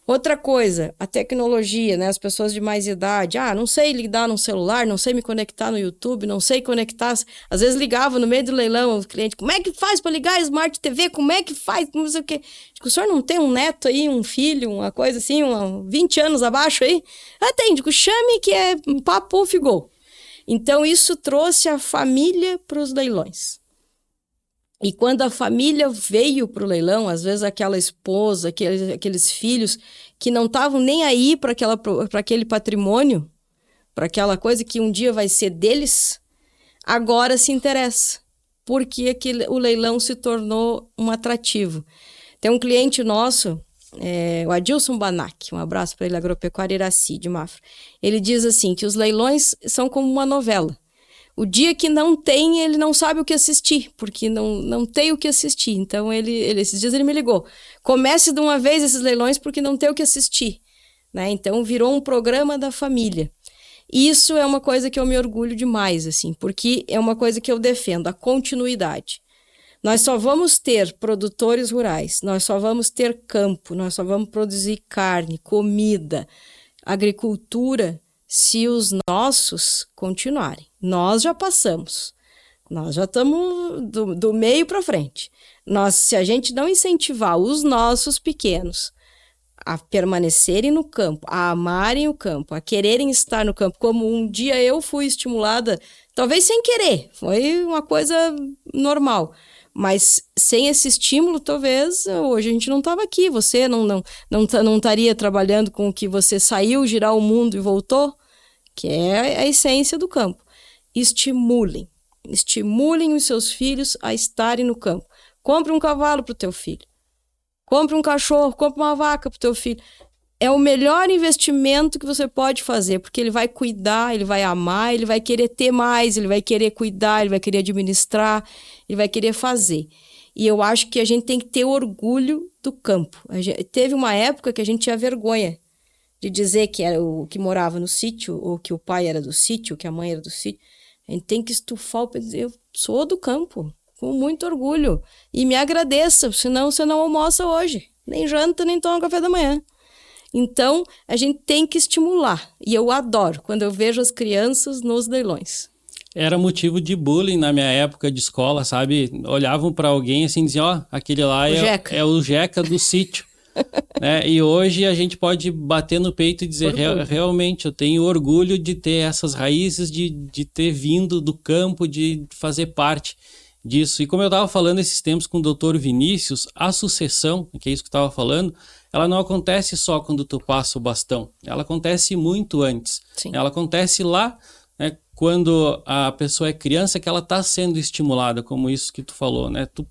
Outra coisa, a tecnologia, né? As pessoas de mais idade, não sei ligar no celular, não sei me conectar no YouTube, não sei conectar... Às vezes ligava no meio do leilão, o cliente, como é que faz para ligar a Smart TV? Como é que faz? Não sei o quê. O senhor não tem um neto aí, um filho, uma coisa assim, 20 anos abaixo aí? Tem, chame que é papo figou. Então, isso trouxe a família para os leilões. E quando a família veio para o leilão, às vezes aquela esposa, aqueles filhos que não estavam nem aí para aquele patrimônio, para aquela coisa que um dia vai ser deles, agora se interessa, porque o leilão se tornou um atrativo. Tem um cliente nosso, o Adilson Banac, um abraço para ele, Agropecuária Iraci, de Mafra. Ele diz assim, que os leilões são como uma novela. O dia que não tem, ele não sabe o que assistir, porque não tem o que assistir. Então, esses dias ele me ligou. Comece de uma vez esses leilões porque não tem o que assistir. Né? Então, virou um programa da família. Isso é uma coisa que eu me orgulho demais, assim, porque é uma coisa que eu defendo, a continuidade. Nós só vamos ter produtores rurais, nós só vamos ter campo, nós só vamos produzir carne, comida, agricultura, se os nossos continuarem. Nós já passamos, nós já estamos do meio para frente. Se a gente não incentivar os nossos pequenos a permanecerem no campo, a amarem o campo, a quererem estar no campo, como um dia eu fui estimulada, talvez sem querer, foi uma coisa normal, mas sem esse estímulo, talvez hoje a gente não estava aqui, você não estaria trabalhando com o que você saiu, girar o mundo e voltou, que é a essência do campo. Estimulem os seus filhos a estarem no campo. Compre um cavalo para o teu filho. Compre um cachorro, compre uma vaca para o teu filho. É o melhor investimento que você pode fazer, porque ele vai cuidar, ele vai amar, ele vai querer ter mais, ele vai querer cuidar, ele vai querer administrar, ele vai querer fazer. E eu acho que a gente tem que ter orgulho do campo. Teve uma época que a gente tinha vergonha de dizer que era o que morava no sítio, ou que o pai era do sítio, que a mãe era do sítio. A gente tem que estufar o pé e dizer, eu sou do campo, com muito orgulho. E me agradeça, senão você não almoça hoje. Nem janta, nem toma café da manhã. Então, a gente tem que estimular. E eu adoro quando eu vejo as crianças nos leilões. Era motivo de bullying na minha época de escola, sabe? Olhavam para alguém assim e diziam, ó, aquele lá é o Jeca do sítio. Né? E hoje a gente pode bater no peito e dizer, realmente, eu tenho orgulho de ter essas raízes, de ter vindo do campo, de fazer parte disso. E como eu estava falando esses tempos com o Dr. Vinícius, a sucessão, que é isso que eu estava falando, ela não acontece só quando tu passa o bastão, ela acontece muito antes. Sim. Ela acontece lá, né, quando a pessoa é criança, que ela está sendo estimulada, como isso que tu falou, né? Tu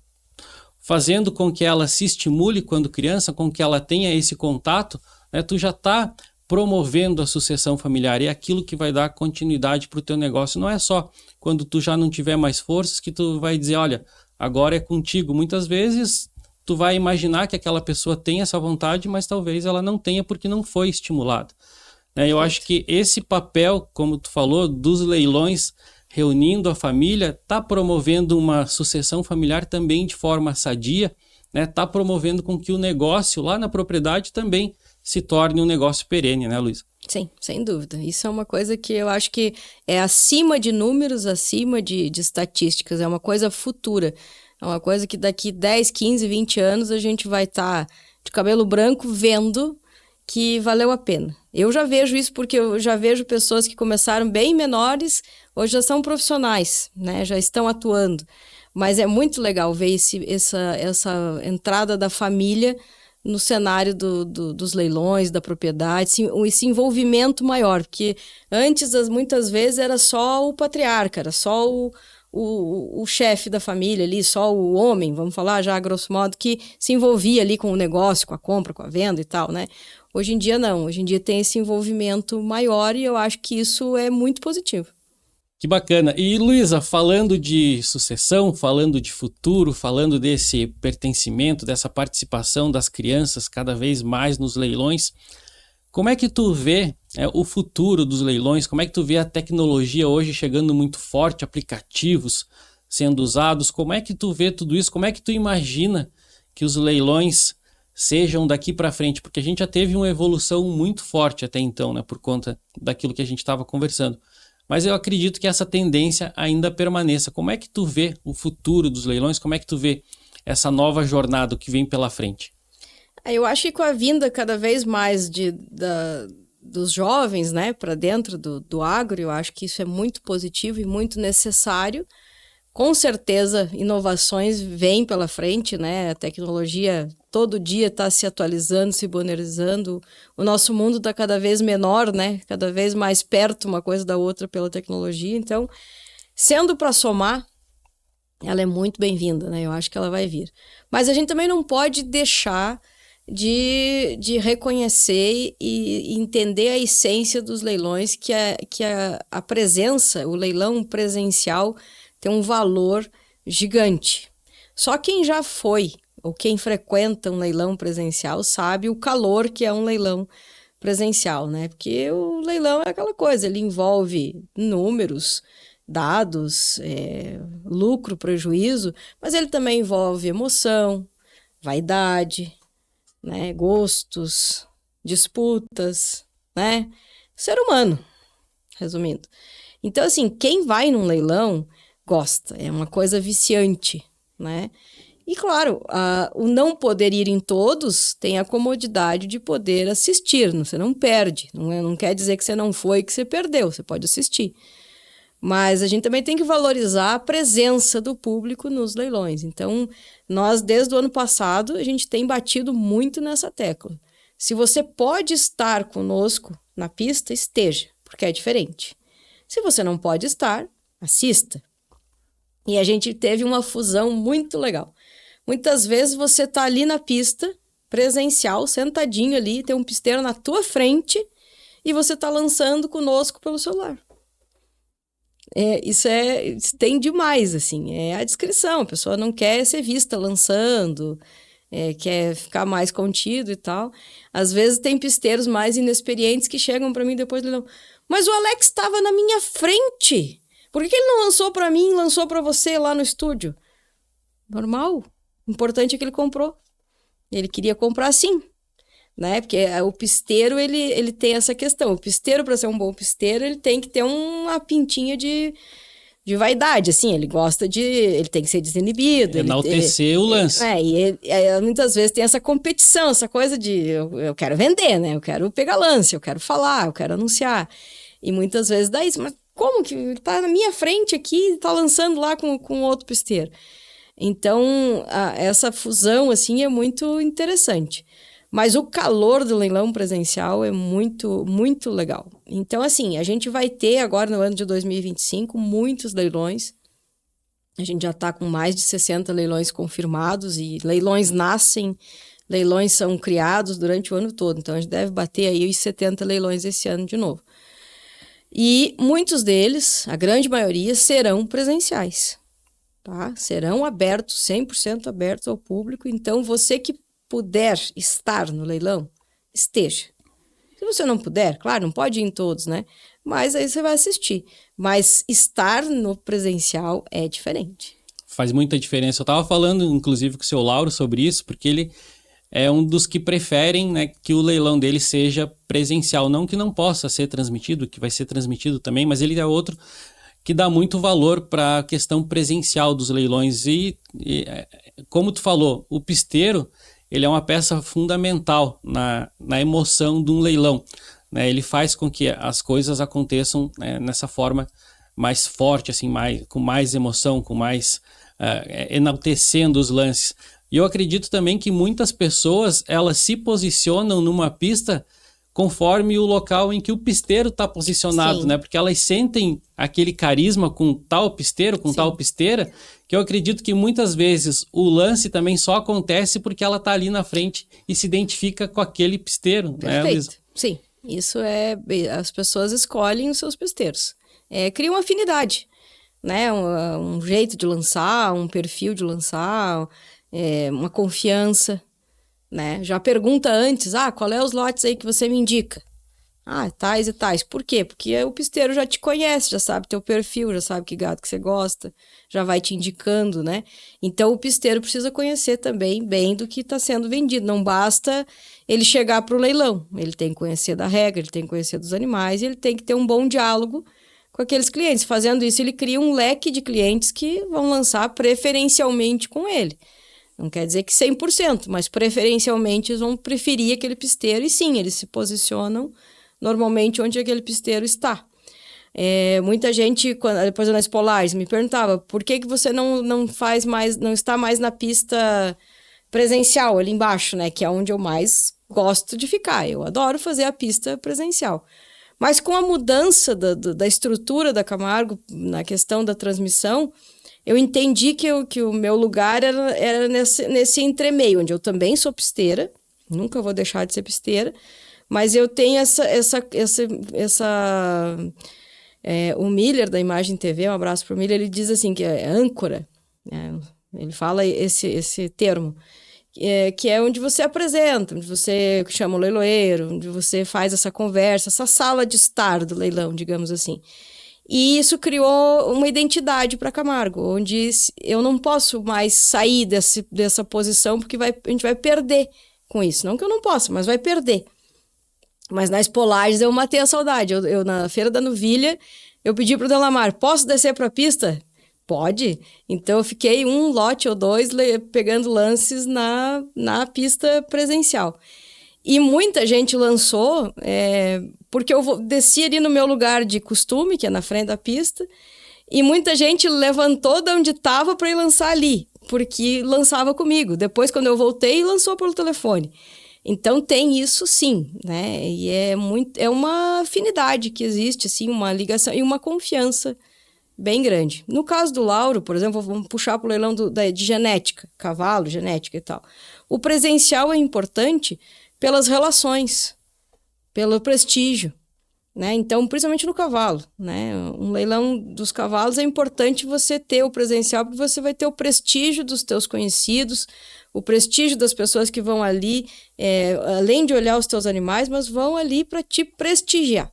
fazendo com que ela se estimule quando criança, com que ela tenha esse contato, né? Tu já está promovendo a sucessão familiar, e é aquilo que vai dar continuidade para o teu negócio. Não é só quando tu já não tiver mais forças que tu vai dizer, olha, agora é contigo. Muitas vezes tu vai imaginar que aquela pessoa tem essa vontade, mas talvez ela não tenha porque não foi estimulada. Eu acho que esse papel, como tu falou, dos leilões, reunindo a família, está promovendo uma sucessão familiar também de forma sadia, né? Está promovendo com que o negócio lá na propriedade também se torne um negócio perene, né, Luísa? Sim, sem dúvida. Isso é uma coisa que eu acho que é acima de números, acima de estatísticas, é uma coisa futura. É uma coisa que daqui 10, 15, 20 anos a gente vai estar de cabelo branco vendo que valeu a pena. Eu já vejo isso porque eu já vejo pessoas que começaram bem menores, hoje já são profissionais, né? Já estão atuando. Mas é muito legal ver essa entrada da família no cenário dos leilões, da propriedade, esse envolvimento maior, porque antes, muitas vezes, era só o patriarca, era só o chefe da família ali, só o homem, vamos falar já a grosso modo, que se envolvia ali com o negócio, com a compra, com a venda e tal, né? Hoje em dia não, hoje em dia tem esse envolvimento maior e eu acho que isso é muito positivo. Que bacana. E Luísa, falando de sucessão, falando de futuro, falando desse pertencimento, dessa participação das crianças cada vez mais nos leilões, como é que tu vê o futuro dos leilões? Como é que tu vê a tecnologia hoje chegando muito forte, aplicativos sendo usados? Como é que tu vê tudo isso? Como é que tu imagina que os leilões sejam daqui para frente? Porque a gente já teve uma evolução muito forte até então, né, por conta daquilo que a gente estava conversando. Mas eu acredito que essa tendência ainda permaneça. Como é que tu vê o futuro dos leilões? Como é que tu vê essa nova jornada que vem pela frente? Eu acho que com a vinda cada vez mais dos jovens, né, para dentro do agro, eu acho que isso é muito positivo e muito necessário. Com certeza, inovações vêm pela frente, né? A tecnologia todo dia está se atualizando, se modernizando. O nosso mundo está cada vez menor, né? Cada vez mais perto uma coisa da outra pela tecnologia. Então, sendo para somar, ela é muito bem-vinda, né? Eu acho que ela vai vir. Mas a gente também não pode deixar de reconhecer e entender a essência dos leilões, que a presença, o leilão presencial, tem um valor gigante. Só quem já foi ou quem frequenta um leilão presencial sabe o calor que é um leilão presencial, né? Porque o leilão é aquela coisa, ele envolve números, dados, lucro, prejuízo, mas ele também envolve emoção, vaidade, né? Gostos, disputas, né? Ser humano, resumindo. Então, assim, quem vai num leilão gosta, é uma coisa viciante, né? E claro, o não poder ir em todos tem a comodidade de poder assistir, você não perde, não quer dizer que você não foi e que você perdeu, você pode assistir. Mas a gente também tem que valorizar a presença do público nos leilões. Então, nós, desde o ano passado, a gente tem batido muito nessa tecla. Se você pode estar conosco na pista, esteja, porque é diferente. Se você não pode estar, assista. E a gente teve uma fusão muito legal. Muitas vezes você está ali na pista, presencial, sentadinho ali, tem um pisteiro na tua frente e você está lançando conosco pelo celular. Isso tem demais, assim, é a descrição, a pessoa não quer ser vista lançando, quer ficar mais contido e tal. Às vezes tem pisteiros mais inexperientes que chegam para mim depois do leilão, mas o Alex estava na minha frente, por que ele não lançou para mim, lançou para você lá no estúdio? Normal, o importante é que ele comprou, ele queria comprar sim. Né? Porque o pisteiro, ele tem essa questão. O pisteiro, para ser um bom pisteiro, ele tem que ter uma pintinha de vaidade, assim. Ele gosta de... Ele tem que ser desinibido. Enaltecer o lance. Muitas vezes tem essa competição, essa coisa de... Eu quero vender, né? Eu quero pegar lance, eu quero falar, eu quero anunciar. E muitas vezes dá isso. Mas como que ele tá na minha frente aqui, tá lançando lá com outro pisteiro? Então, essa fusão, assim, é muito interessante. Mas o calor do leilão presencial é muito, muito legal. Então, assim, a gente vai ter agora no ano de 2025 muitos leilões. A gente já está com mais de 60 leilões confirmados e leilões nascem, leilões são criados durante o ano todo. Então, a gente deve bater aí os 70 leilões esse ano de novo. E muitos deles, a grande maioria, serão presenciais. Tá? Serão abertos, 100% abertos ao público. Então, você que puder estar no leilão, esteja. Se você não puder, claro, não pode ir em todos, né? Mas aí você vai assistir. Mas estar no presencial é diferente. Faz muita diferença. Eu estava falando, inclusive, com o seu Lauro sobre isso, porque ele é um dos que preferem, né, que o leilão dele seja presencial. Não que não possa ser transmitido, que vai ser transmitido também, mas ele é outro que dá muito valor para a questão presencial dos leilões. E como tu falou, o pisteiro, ele é uma peça fundamental na emoção de um leilão, né? Ele faz com que as coisas aconteçam, né, nessa forma mais forte, assim, com mais emoção, com mais enaltecendo os lances. E eu acredito também que muitas pessoas, elas se posicionam numa pista conforme o local em que o pisteiro está posicionado, né? Porque elas sentem aquele carisma com tal pisteiro, com tal pisteira, que eu acredito que muitas vezes o lance também só acontece porque ela está ali na frente e se identifica com aquele pisteiro. Perfeito. Né, Lisa? Sim, isso as pessoas escolhem os seus pisteiros. Cria uma afinidade, né? Um jeito de lançar, um perfil de lançar, uma confiança. Né? Já pergunta antes, qual é os lotes aí que você me indica? Tais e tais. Por quê? Porque o pisteiro já te conhece, já sabe teu perfil, já sabe que gado que você gosta, já vai te indicando, né? Então, o pisteiro precisa conhecer também bem do que está sendo vendido. Não basta ele chegar para o leilão. Ele tem que conhecer da regra, ele tem que conhecer dos animais e ele tem que ter um bom diálogo com aqueles clientes. Fazendo isso, ele cria um leque de clientes que vão lançar preferencialmente com ele. Não quer dizer que 100%, mas preferencialmente eles vão preferir aquele pisteiro. E sim, eles se posicionam normalmente onde aquele pisteiro está. Muita gente, depois nas Polares, me perguntava por que você não está mais na pista presencial, ali embaixo, né? Que é onde eu mais gosto de ficar. Eu adoro fazer a pista presencial. Mas com a mudança da estrutura da Camargo, na questão da transmissão, eu entendi que o meu lugar era nesse entremeio, onde eu também sou pisteira, nunca vou deixar de ser pisteira, mas eu tenho o Miller, da Imagem TV, um abraço para o Miller, ele diz assim, que é âncora, né? Ele fala esse termo, que é onde você apresenta, onde você chama o leiloeiro, onde você faz essa conversa, essa sala de estar do leilão, digamos assim. E isso criou uma identidade para Camargo, onde eu não posso mais sair dessa posição, porque a gente vai perder com isso. Não que eu não possa, mas vai perder. Mas nas Polares eu matei a saudade. Eu na Feira da Novilha, eu pedi para o Delamar, posso descer para a pista? Pode. Então eu fiquei 1 lote ou 2 pegando lances na pista presencial. E muita gente lançou, porque eu desci ali no meu lugar de costume, que é na frente da pista, e muita gente levantou de onde estava para ir lançar ali, porque lançava comigo. Depois, quando eu voltei, lançou pelo telefone. Então, tem isso sim, né? E é uma afinidade que existe, assim, uma ligação e uma confiança bem grande. No caso do Lauro, por exemplo, vamos puxar para o leilão de genética, cavalo, genética e tal. O presencial é importante pelas relações, pelo prestígio, né? Então, principalmente no cavalo, né? Um leilão dos cavalos é importante você ter o presencial, porque você vai ter o prestígio dos teus conhecidos, o prestígio das pessoas que vão ali, além de olhar os teus animais, mas vão ali para te prestigiar.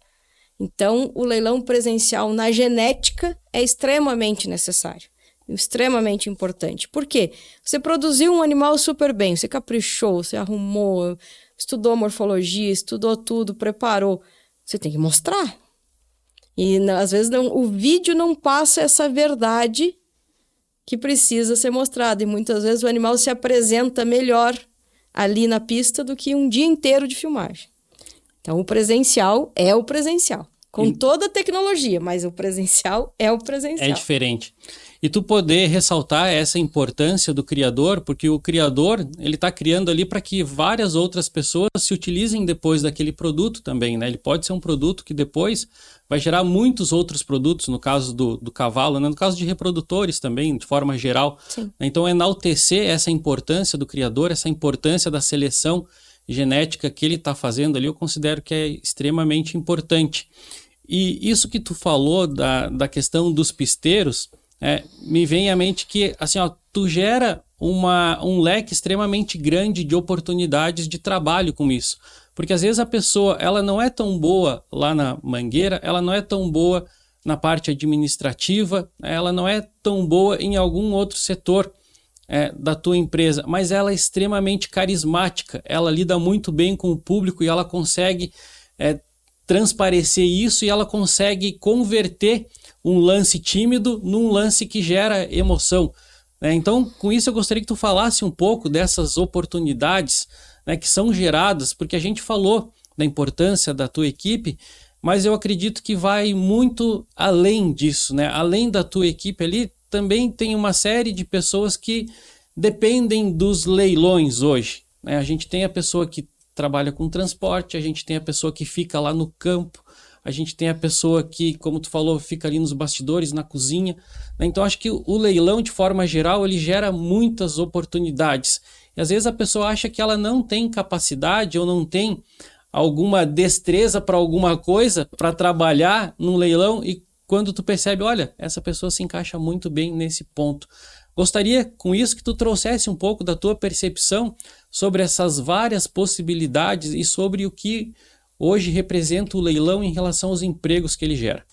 Então, o leilão presencial na genética é extremamente necessário, extremamente importante. Por quê? Você produziu um animal super bem, você caprichou, você arrumou, estudou morfologia, estudou tudo, preparou. Você tem que mostrar. E às vezes o vídeo não passa essa verdade que precisa ser mostrada. E muitas vezes o animal se apresenta melhor ali na pista do que um dia inteiro de filmagem. Então, o presencial é o presencial. Com toda a tecnologia, mas o presencial é o presencial. É diferente. E tu poder ressaltar essa importância do criador, porque o criador, ele está criando ali para que várias outras pessoas se utilizem depois daquele produto também, né? Ele pode ser um produto que depois vai gerar muitos outros produtos, no caso do cavalo, né? No caso de reprodutores também, de forma geral. Sim. Então, enaltecer essa importância do criador, essa importância da seleção genética que ele está fazendo ali, eu considero que é extremamente importante. E isso que tu falou da questão dos pisteiros, me vem à mente que assim, ó, tu gera um leque extremamente grande de oportunidades de trabalho com isso. Porque às vezes a pessoa ela não é tão boa lá na mangueira, ela não é tão boa na parte administrativa, ela não é tão boa em algum outro setor da tua empresa, mas ela é extremamente carismática, ela lida muito bem com o público e ela consegue transparecer isso e ela consegue converter um lance tímido num lance que gera emoção. Então, com isso eu gostaria que tu falasse um pouco dessas oportunidades, né, que são geradas, porque a gente falou da importância da tua equipe, mas eu acredito que vai muito além disso, né? Além da tua equipe ali, também tem uma série de pessoas que dependem dos leilões hoje, né? A gente tem a pessoa que trabalha com transporte, a gente tem a pessoa que fica lá no campo, a gente tem a pessoa que, como tu falou, fica ali nos bastidores, na cozinha, né? Então acho que o leilão, de forma geral, ele gera muitas oportunidades. E às vezes a pessoa acha que ela não tem capacidade ou não tem alguma destreza para alguma coisa para trabalhar num leilão, e quando tu percebe, olha, essa pessoa se encaixa muito bem nesse ponto. Gostaria com isso que tu trouxesse um pouco da tua percepção sobre essas várias possibilidades e sobre o que hoje representa o leilão em relação aos empregos que ele gera.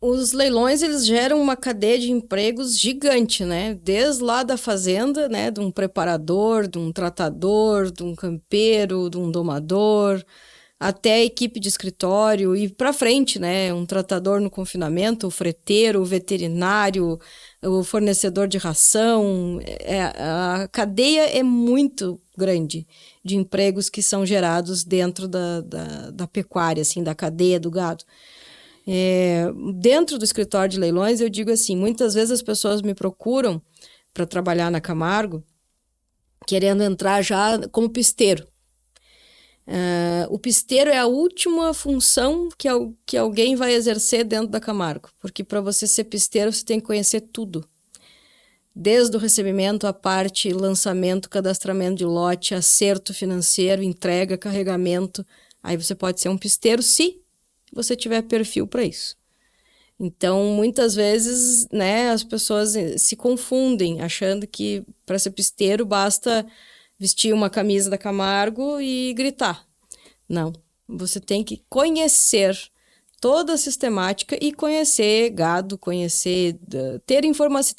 Os leilões, eles geram uma cadeia de empregos gigante, né? Desde lá da fazenda, né? De um preparador, de um tratador, de um campeiro, de um domador, até a equipe de escritório e para frente, né? Um tratador no confinamento, o freteiro, o veterinário, o fornecedor de ração. A cadeia é muito grande de empregos que são gerados dentro da pecuária, assim, da cadeia do gado. Dentro do escritório de leilões, eu digo assim, muitas vezes as pessoas me procuram para trabalhar na Camargo, querendo entrar já como pisteiro. O pisteiro é a última função que alguém vai exercer dentro da Camargo, porque para você ser pisteiro você tem que conhecer tudo, desde o recebimento, a parte, lançamento, cadastramento de lote, acerto financeiro, entrega, carregamento. Aí você pode ser um pisteiro se você tiver perfil para isso. Então, muitas vezes, né, as pessoas se confundem, achando que para ser pisteiro basta vestir uma camisa da Camargo e gritar. Não, você tem que conhecer toda a sistemática e conhecer gado, ter informação.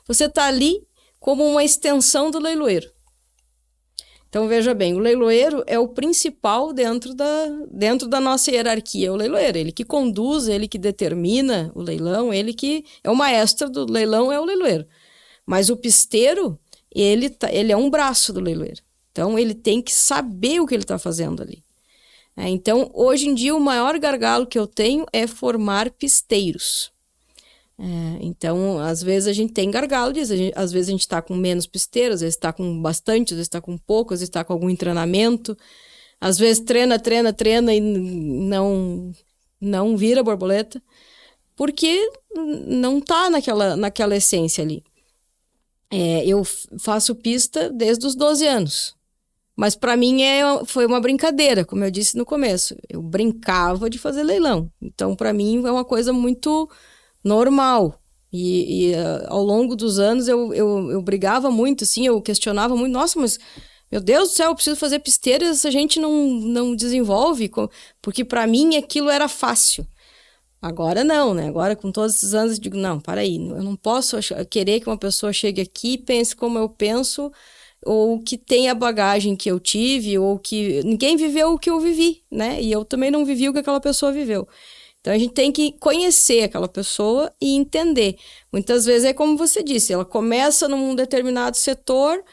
Você está ali como uma extensão do leiloeiro. Então, veja bem, o leiloeiro é o principal dentro da nossa hierarquia, o leiloeiro. Ele que conduz, ele que determina o leilão, ele que é o maestro do leilão, é o leiloeiro. Mas o pisteiro, ele é um braço do leiloeiro. Então, ele tem que saber o que ele está fazendo ali. Então, hoje em dia, o maior gargalo que eu tenho é formar pisteiros. Então, às vezes a gente tem gargalo disso, às vezes a gente está com menos pisteiros, às vezes está com bastante, às vezes está com pouco, às vezes está com algum treinamento, às vezes treina e não vira borboleta, porque não está naquela essência ali. Eu faço pista desde os 12 anos. Mas para mim foi uma brincadeira, como eu disse no começo. Eu brincava de fazer leilão. Então, para mim, é uma coisa muito normal. E ao longo dos anos, eu brigava muito, assim, eu questionava muito. Nossa, mas, meu Deus do céu, eu preciso fazer pisteira, essa gente não desenvolve. Porque para mim, aquilo era fácil. Agora não, né? Agora, com todos esses anos, eu digo, não, para aí. Eu não posso querer que uma pessoa chegue aqui e pense como eu penso, ou que tenha a bagagem que eu tive, ou que ninguém viveu o que eu vivi, né? E eu também não vivi o que aquela pessoa viveu. Então, a gente tem que conhecer aquela pessoa e entender. Muitas vezes é como você disse, ela começa num determinado setor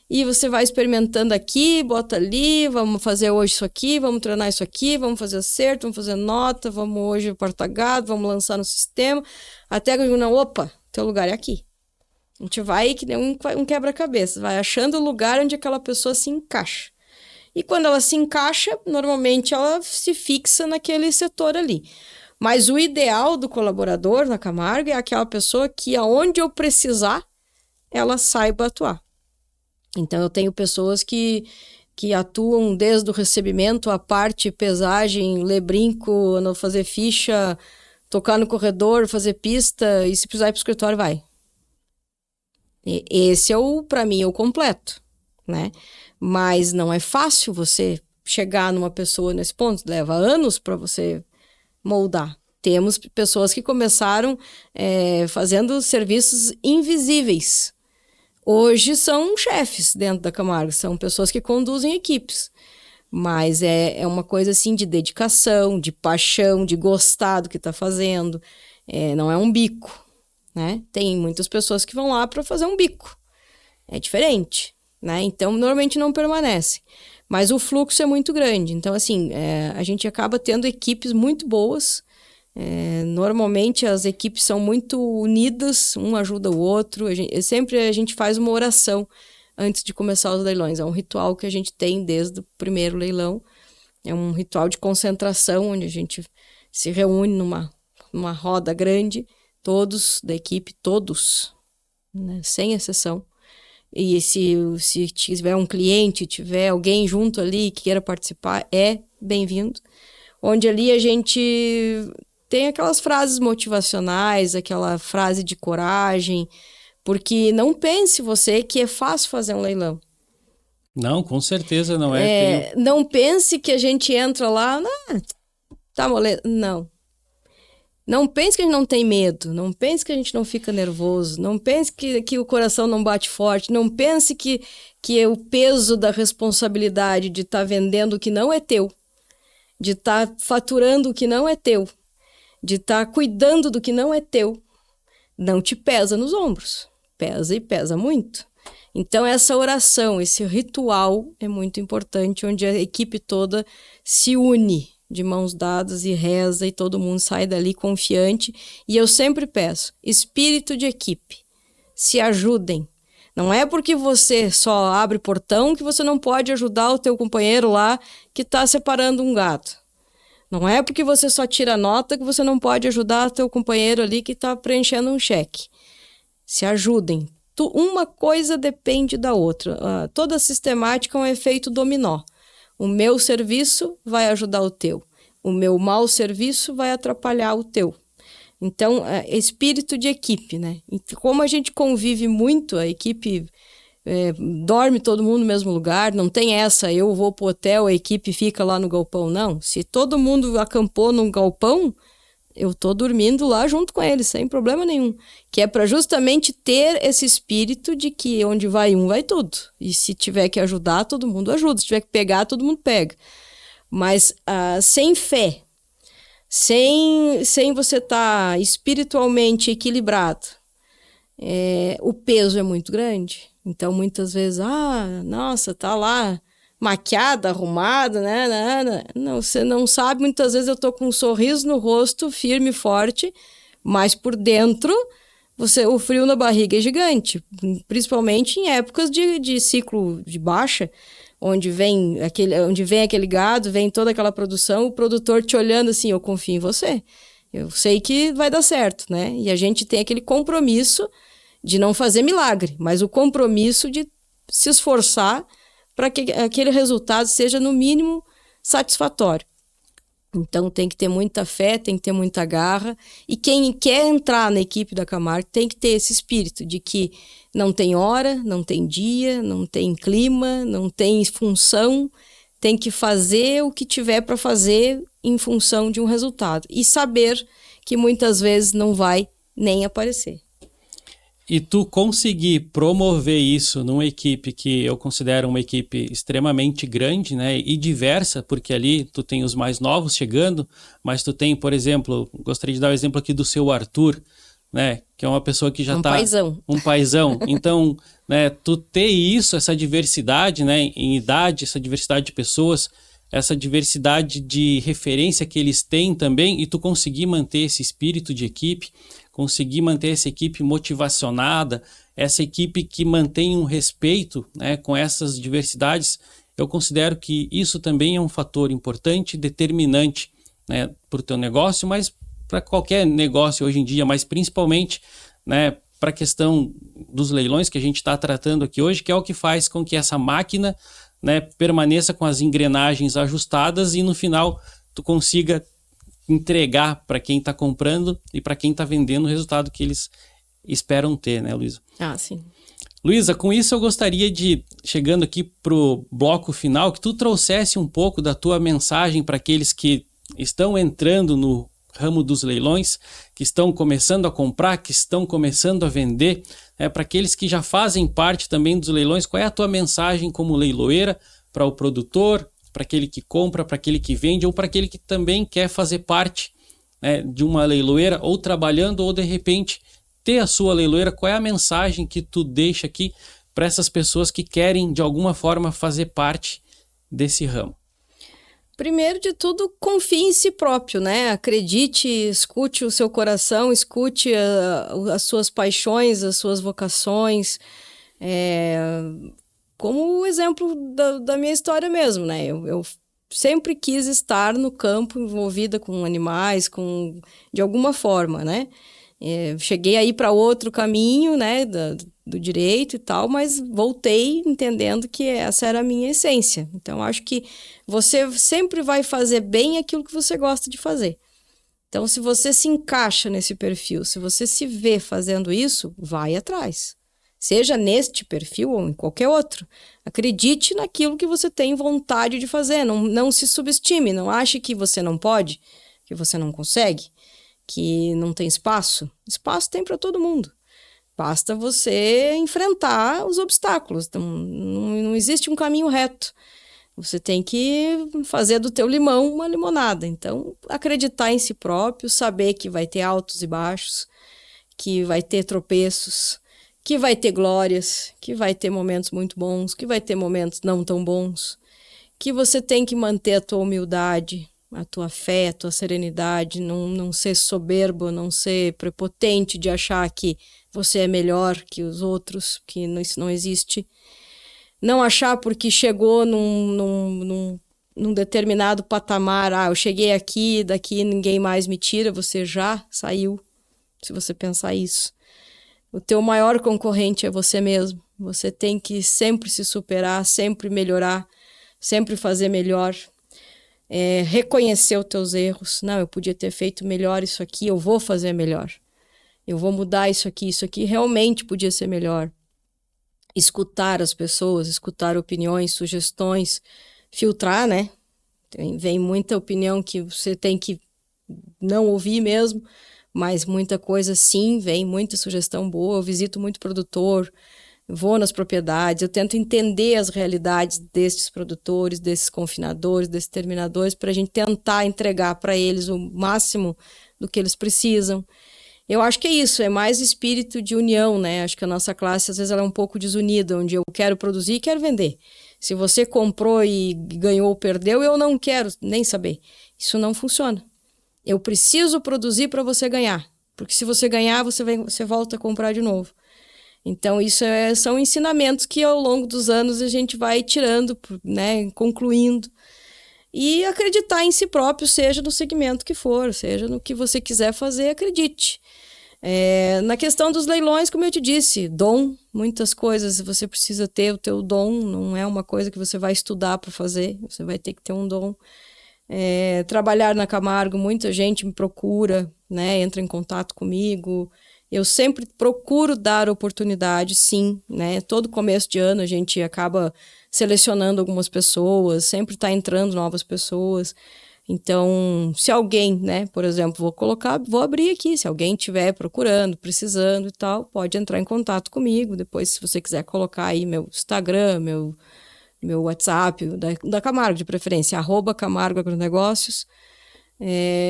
e você vai experimentando aqui, bota ali, vamos fazer hoje isso aqui, vamos treinar isso aqui, vamos fazer acerto, vamos fazer nota, vamos hoje porta-gado, vamos lançar no sistema, até que eu digo, não, opa, teu lugar é aqui. A gente vai que nem um quebra-cabeça, vai achando o lugar onde aquela pessoa se encaixa. E quando ela se encaixa, normalmente ela se fixa naquele setor ali. Mas o ideal do colaborador na Camargo é aquela pessoa que, aonde eu precisar, ela saiba atuar. Então, eu tenho pessoas que atuam desde o recebimento, a parte, pesagem, ler brinco, fazer ficha, tocar no corredor, fazer pista, e se precisar ir para o escritório, vai. Esse é para mim, o completo, né? Mas não é fácil você chegar numa pessoa nesse ponto, leva anos para você moldar. Temos pessoas que começaram fazendo serviços invisíveis. Hoje são chefes dentro da Camargo, são pessoas que conduzem equipes. Mas é uma coisa assim de dedicação, de paixão, de gostar do que está fazendo. Não é um bico. Né? Tem muitas pessoas que vão lá para fazer um bico. É diferente, né? Então, normalmente não permanece. Mas o fluxo é muito grande. Então, assim, a gente acaba tendo equipes muito boas. Normalmente, as equipes são muito unidas, um ajuda o outro. Sempre a gente faz uma oração antes de começar os leilões. É um ritual que a gente tem desde o primeiro leilão. É um ritual de concentração, onde a gente se reúne numa roda grande, todos da equipe, todos, né, sem exceção. E se tiver um cliente, tiver alguém junto ali que queira participar, é bem-vindo. Onde ali a gente tem aquelas frases motivacionais, aquela frase de coragem, porque não pense você que é fácil fazer um leilão. Não, com certeza não é. Não pense que a gente entra lá, tá moleza. Não. Não pense que a gente não tem medo, não pense que a gente não fica nervoso, não pense que o coração não bate forte, não pense que é o peso da responsabilidade de estar vendendo o que não é teu, de estar faturando o que não é teu, de estar cuidando do que não é teu, não te pesa nos ombros, pesa e pesa muito. Então essa oração, esse ritual é muito importante, onde a equipe toda se une de mãos dadas e reza e todo mundo sai dali confiante. E eu sempre peço, espírito de equipe, se ajudem. Não é porque você só abre portão que você não pode ajudar o teu companheiro lá que está separando um gado. Não é porque você só tira nota que você não pode ajudar o teu companheiro ali que está preenchendo um cheque. Se ajudem. Uma coisa depende da outra. Toda sistemática é um efeito dominó. O meu serviço vai ajudar o teu. O meu mau serviço vai atrapalhar o teu. Então, espírito de equipe, né? E como a gente convive muito, a equipe dorme todo mundo no mesmo lugar, não tem essa, eu vou pro hotel, a equipe fica lá no galpão, não. Se todo mundo acampou num galpão, eu tô dormindo lá junto com eles, sem problema nenhum. Que é para justamente ter esse espírito de que onde vai um, vai tudo. E se tiver que ajudar, todo mundo ajuda. Se tiver que pegar, todo mundo pega. Mas sem fé, sem você estar espiritualmente equilibrado, o peso é muito grande. Então, muitas vezes, nossa, tá lá maquiada, arrumada, né? Não, você não sabe, muitas vezes eu tô com um sorriso no rosto, firme e forte, mas por dentro, o frio na barriga é gigante, principalmente em épocas de ciclo de baixa, onde vem aquele gado, vem toda aquela produção, o produtor te olhando assim, eu confio em você, eu sei que vai dar certo, né? E a gente tem aquele compromisso de não fazer milagre, mas o compromisso de se esforçar para que aquele resultado seja, no mínimo, satisfatório. Então tem que ter muita fé, tem que ter muita garra, e quem quer entrar na equipe da Camargo tem que ter esse espírito de que não tem hora, não tem dia, não tem clima, não tem função, tem que fazer o que tiver para fazer em função de um resultado e saber que muitas vezes não vai nem aparecer. E tu conseguir promover isso numa equipe que eu considero uma equipe extremamente grande, né, e diversa, porque ali tu tem os mais novos chegando, mas tu tem, por exemplo, gostaria de dar o exemplo aqui do seu Arthur, né, que é uma pessoa que já tá... Um paizão. Então, né, tu ter isso, essa diversidade, né, em idade, essa diversidade de pessoas, essa diversidade de referência que eles têm também, e tu conseguir manter esse espírito de equipe, conseguir manter essa equipe motivacionada, essa equipe que mantém um respeito, né, com essas diversidades, eu considero que isso também é um fator importante, determinante, né, para o teu negócio, mas para qualquer negócio hoje em dia, mas principalmente, né, para a questão dos leilões que a gente está tratando aqui hoje, que é o que faz com que essa máquina, né, permaneça com as engrenagens ajustadas e no final tu consiga entregar para quem está comprando e para quem está vendendo o resultado que eles esperam ter, né, Luísa? Ah, sim. Luísa, com isso eu gostaria de, chegando aqui para o bloco final, que tu trouxesse um pouco da tua mensagem para aqueles que estão entrando no ramo dos leilões, que estão começando a comprar, que estão começando a vender, para aqueles que já fazem parte também dos leilões, qual é a tua mensagem como leiloeira para o produtor, para aquele que compra, para aquele que vende ou para aquele que também quer fazer parte, né, de uma leiloeira ou trabalhando ou de repente ter a sua leiloeira? Qual é a mensagem que tu deixa aqui para essas pessoas que querem de alguma forma fazer parte desse ramo? Primeiro de tudo, confie em si próprio, né? Acredite, escute o seu coração, escute as suas paixões, as suas vocações. Como o exemplo da minha história mesmo, né? Eu sempre quis estar no campo, envolvida com animais, de alguma forma, né? Cheguei aí para outro caminho, né? Do direito e tal, mas voltei entendendo que essa era a minha essência. Então, acho que você sempre vai fazer bem aquilo que você gosta de fazer. Então, se você se encaixa nesse perfil, se você se vê fazendo isso, vai atrás. Seja neste perfil ou em qualquer outro. Acredite naquilo que você tem vontade de fazer. Não se subestime, não ache que você não pode, que você não consegue, que não tem espaço. Espaço tem para todo mundo. Basta você enfrentar os obstáculos. Então, não existe um caminho reto. Você tem que fazer do teu limão uma limonada. Então, acreditar em si próprio, saber que vai ter altos e baixos, que vai ter tropeços, que vai ter glórias, que vai ter momentos muito bons, que vai ter momentos não tão bons, que você tem que manter a tua humildade, a tua fé, a tua serenidade, não ser soberbo, não ser prepotente de achar que você é melhor que os outros, que isso não existe. Não achar porque chegou num determinado patamar, eu cheguei aqui, daqui ninguém mais me tira, você já saiu, se você pensar isso. O teu maior concorrente é você mesmo. Você tem que sempre se superar, sempre melhorar, sempre fazer melhor. Reconhecer os teus erros. Não, eu podia ter feito melhor isso aqui, eu vou fazer melhor. Eu vou mudar isso aqui realmente podia ser melhor. Escutar as pessoas, escutar opiniões, sugestões, filtrar, né? Vem muita opinião que você tem que não ouvir mesmo, mas muita coisa sim, vem muita sugestão boa. Eu visito muito produtor, vou nas propriedades, eu tento entender as realidades destes produtores, desses confinadores, desses terminadores, para a gente tentar entregar para eles o máximo do que eles precisam. Eu acho que é isso, é mais espírito de união, né? Acho que a nossa classe, às vezes, ela é um pouco desunida, onde eu quero produzir e quero vender. Se você comprou e ganhou ou perdeu, eu não quero nem saber. Isso não funciona. Eu preciso produzir para você ganhar, porque se você ganhar, você volta a comprar de novo. Então, isso são ensinamentos que ao longo dos anos a gente vai tirando, né, concluindo. E acreditar em si próprio, seja no segmento que for, seja no que você quiser fazer, acredite. Na questão dos leilões, como eu te disse, dom, muitas coisas você precisa ter o teu dom, não é uma coisa que você vai estudar para fazer, você vai ter que ter um dom. Trabalhar na Camargo, muita gente me procura, né, entra em contato comigo. Eu sempre procuro dar oportunidade, sim, né? Todo começo de ano a gente acaba selecionando algumas pessoas, sempre está entrando novas pessoas. Então, se alguém, né, por exemplo, vou abrir aqui, se alguém estiver procurando, precisando e tal, pode entrar em contato comigo. Depois, se você quiser colocar aí meu Instagram, meu WhatsApp, da Camargo de preferência, @Camargo Agronegócios.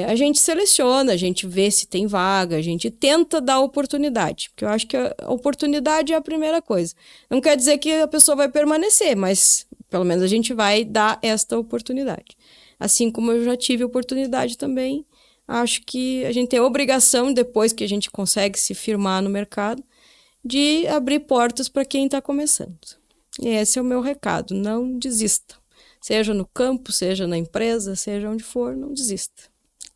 A gente seleciona, a gente vê se tem vaga, a gente tenta dar oportunidade, porque eu acho que a oportunidade é a primeira coisa. Não quer dizer que a pessoa vai permanecer, mas pelo menos a gente vai dar esta oportunidade. Assim como eu já tive oportunidade também, acho que a gente tem a obrigação, depois que a gente consegue se firmar no mercado, de abrir portas para quem está começando. E esse é o meu recado, não desista. Seja no campo, seja na empresa, seja onde for, não desista.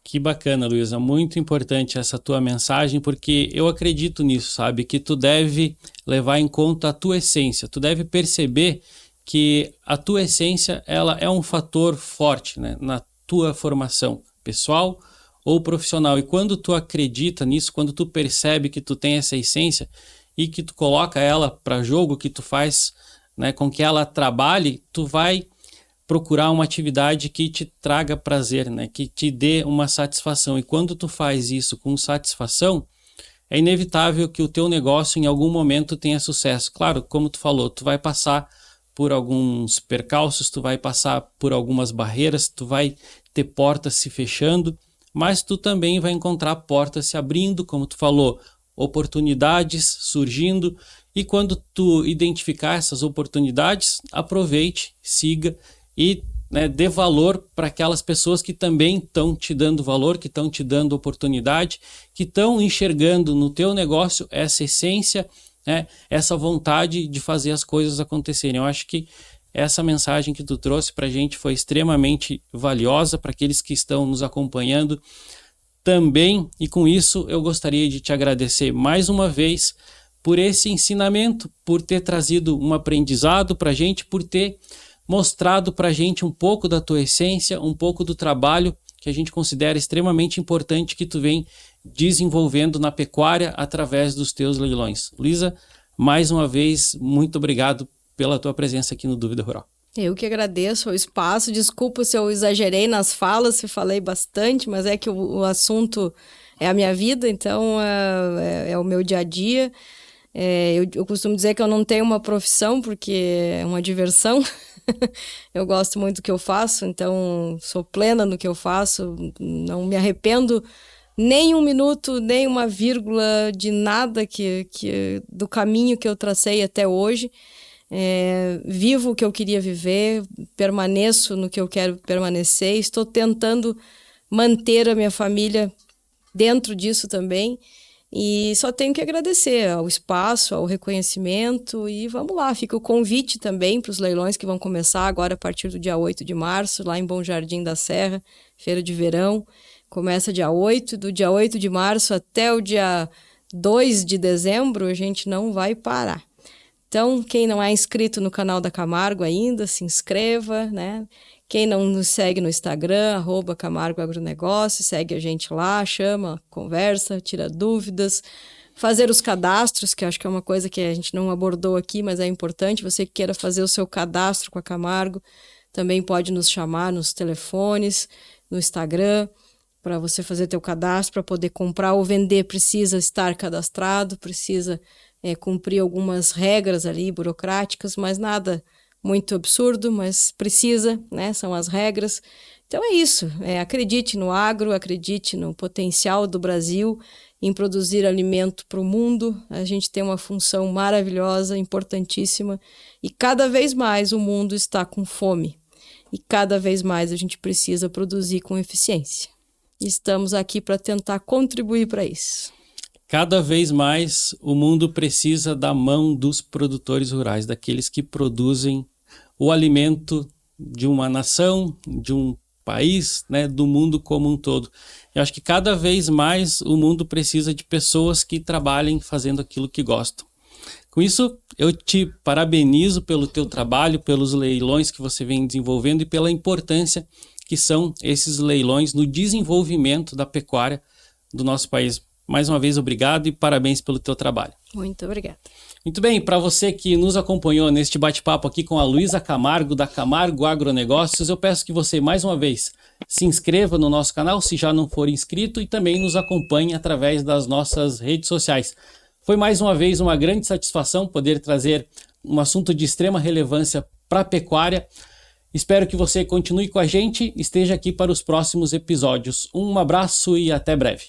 Que bacana, Luísa. Muito importante essa tua mensagem, porque eu acredito nisso, sabe? Que tu deve levar em conta a tua essência. Tu deve perceber que a tua essência, ela é um fator forte, né, na tua formação pessoal ou profissional. E quando tu acredita nisso, quando tu percebe que tu tem essa essência e que tu coloca ela para jogo, que tu faz, né, com que ela trabalhe, tu vai procurar uma atividade que te traga prazer, né, que te dê uma satisfação. E quando tu faz isso com satisfação, é inevitável que o teu negócio em algum momento tenha sucesso. Claro, como tu falou, tu vai passar por alguns percalços, tu vai passar por algumas barreiras, tu vai ter portas se fechando, mas tu também vai encontrar portas se abrindo, como tu falou, oportunidades surgindo, e quando tu identificar essas oportunidades, aproveite, siga e, né, dê valor para aquelas pessoas que também estão te dando valor, que estão te dando oportunidade, que estão enxergando no teu negócio essa essência, né, essa vontade de fazer as coisas acontecerem. Eu acho que essa mensagem que tu trouxe para a gente foi extremamente valiosa para aqueles que estão nos acompanhando também, e com isso eu gostaria de te agradecer mais uma vez por esse ensinamento, por ter trazido um aprendizado para a gente, por ter mostrado para a gente um pouco da tua essência, um pouco do trabalho que a gente considera extremamente importante que tu vem desenvolvendo na pecuária através dos teus leilões. Luísa, mais uma vez, muito obrigado pela tua presença aqui no Dúvida Rural. Eu que agradeço o espaço, desculpa se eu exagerei nas falas, se falei bastante, mas é que o assunto é a minha vida, então é o meu dia a dia. Eu costumo dizer que eu não tenho uma profissão, porque é uma diversão. Eu gosto muito do que eu faço, então sou plena no que eu faço, não me arrependo nem um minuto, nem uma vírgula de nada do caminho que eu tracei até hoje. Vivo o que eu queria viver, permaneço no que eu quero permanecer, estou tentando manter a minha família dentro disso também. E só tenho que agradecer ao espaço, ao reconhecimento, e vamos lá, fica o convite também para os leilões que vão começar agora a partir do dia 8 de março, lá em Bom Jardim da Serra, feira de verão, começa dia 8, do dia 8 de março até o dia 2 de dezembro, a gente não vai parar. Então, quem não é inscrito no canal da Camargo ainda, se inscreva, né? Quem não nos segue no Instagram, @Camargo Agronegócio, segue a gente lá, chama, conversa, tira dúvidas, fazer os cadastros, que acho que é uma coisa que a gente não abordou aqui, mas é importante. Você que queira fazer o seu cadastro com a Camargo, também pode nos chamar nos telefones, no Instagram, para você fazer teu cadastro, para poder comprar ou vender, precisa estar cadastrado, precisa cumprir algumas regras ali burocráticas, mas nada muito absurdo, mas precisa, né? São as regras. Então é isso, acredite no agro, acredite no potencial do Brasil em produzir alimento para o mundo. A gente tem uma função maravilhosa, importantíssima, e cada vez mais o mundo está com fome, e cada vez mais a gente precisa produzir com eficiência. Estamos aqui para tentar contribuir para isso. Cada vez mais o mundo precisa da mão dos produtores rurais, daqueles que produzem o alimento de uma nação, de um país, né, do mundo como um todo. Eu acho que cada vez mais o mundo precisa de pessoas que trabalhem fazendo aquilo que gostam. Com isso, eu te parabenizo pelo teu trabalho, pelos leilões que você vem desenvolvendo e pela importância que são esses leilões no desenvolvimento da pecuária do nosso país. Mais uma vez, obrigado e parabéns pelo teu trabalho. Muito obrigada. Muito bem, para você que nos acompanhou neste bate-papo aqui com a Luísa Camargo, da Camargo Agronegócios, eu peço que você, mais uma vez, se inscreva no nosso canal, se já não for inscrito, e também nos acompanhe através das nossas redes sociais. Foi mais uma vez uma grande satisfação poder trazer um assunto de extrema relevância para a pecuária. Espero que você continue com a gente, esteja aqui para os próximos episódios. Um abraço e até breve.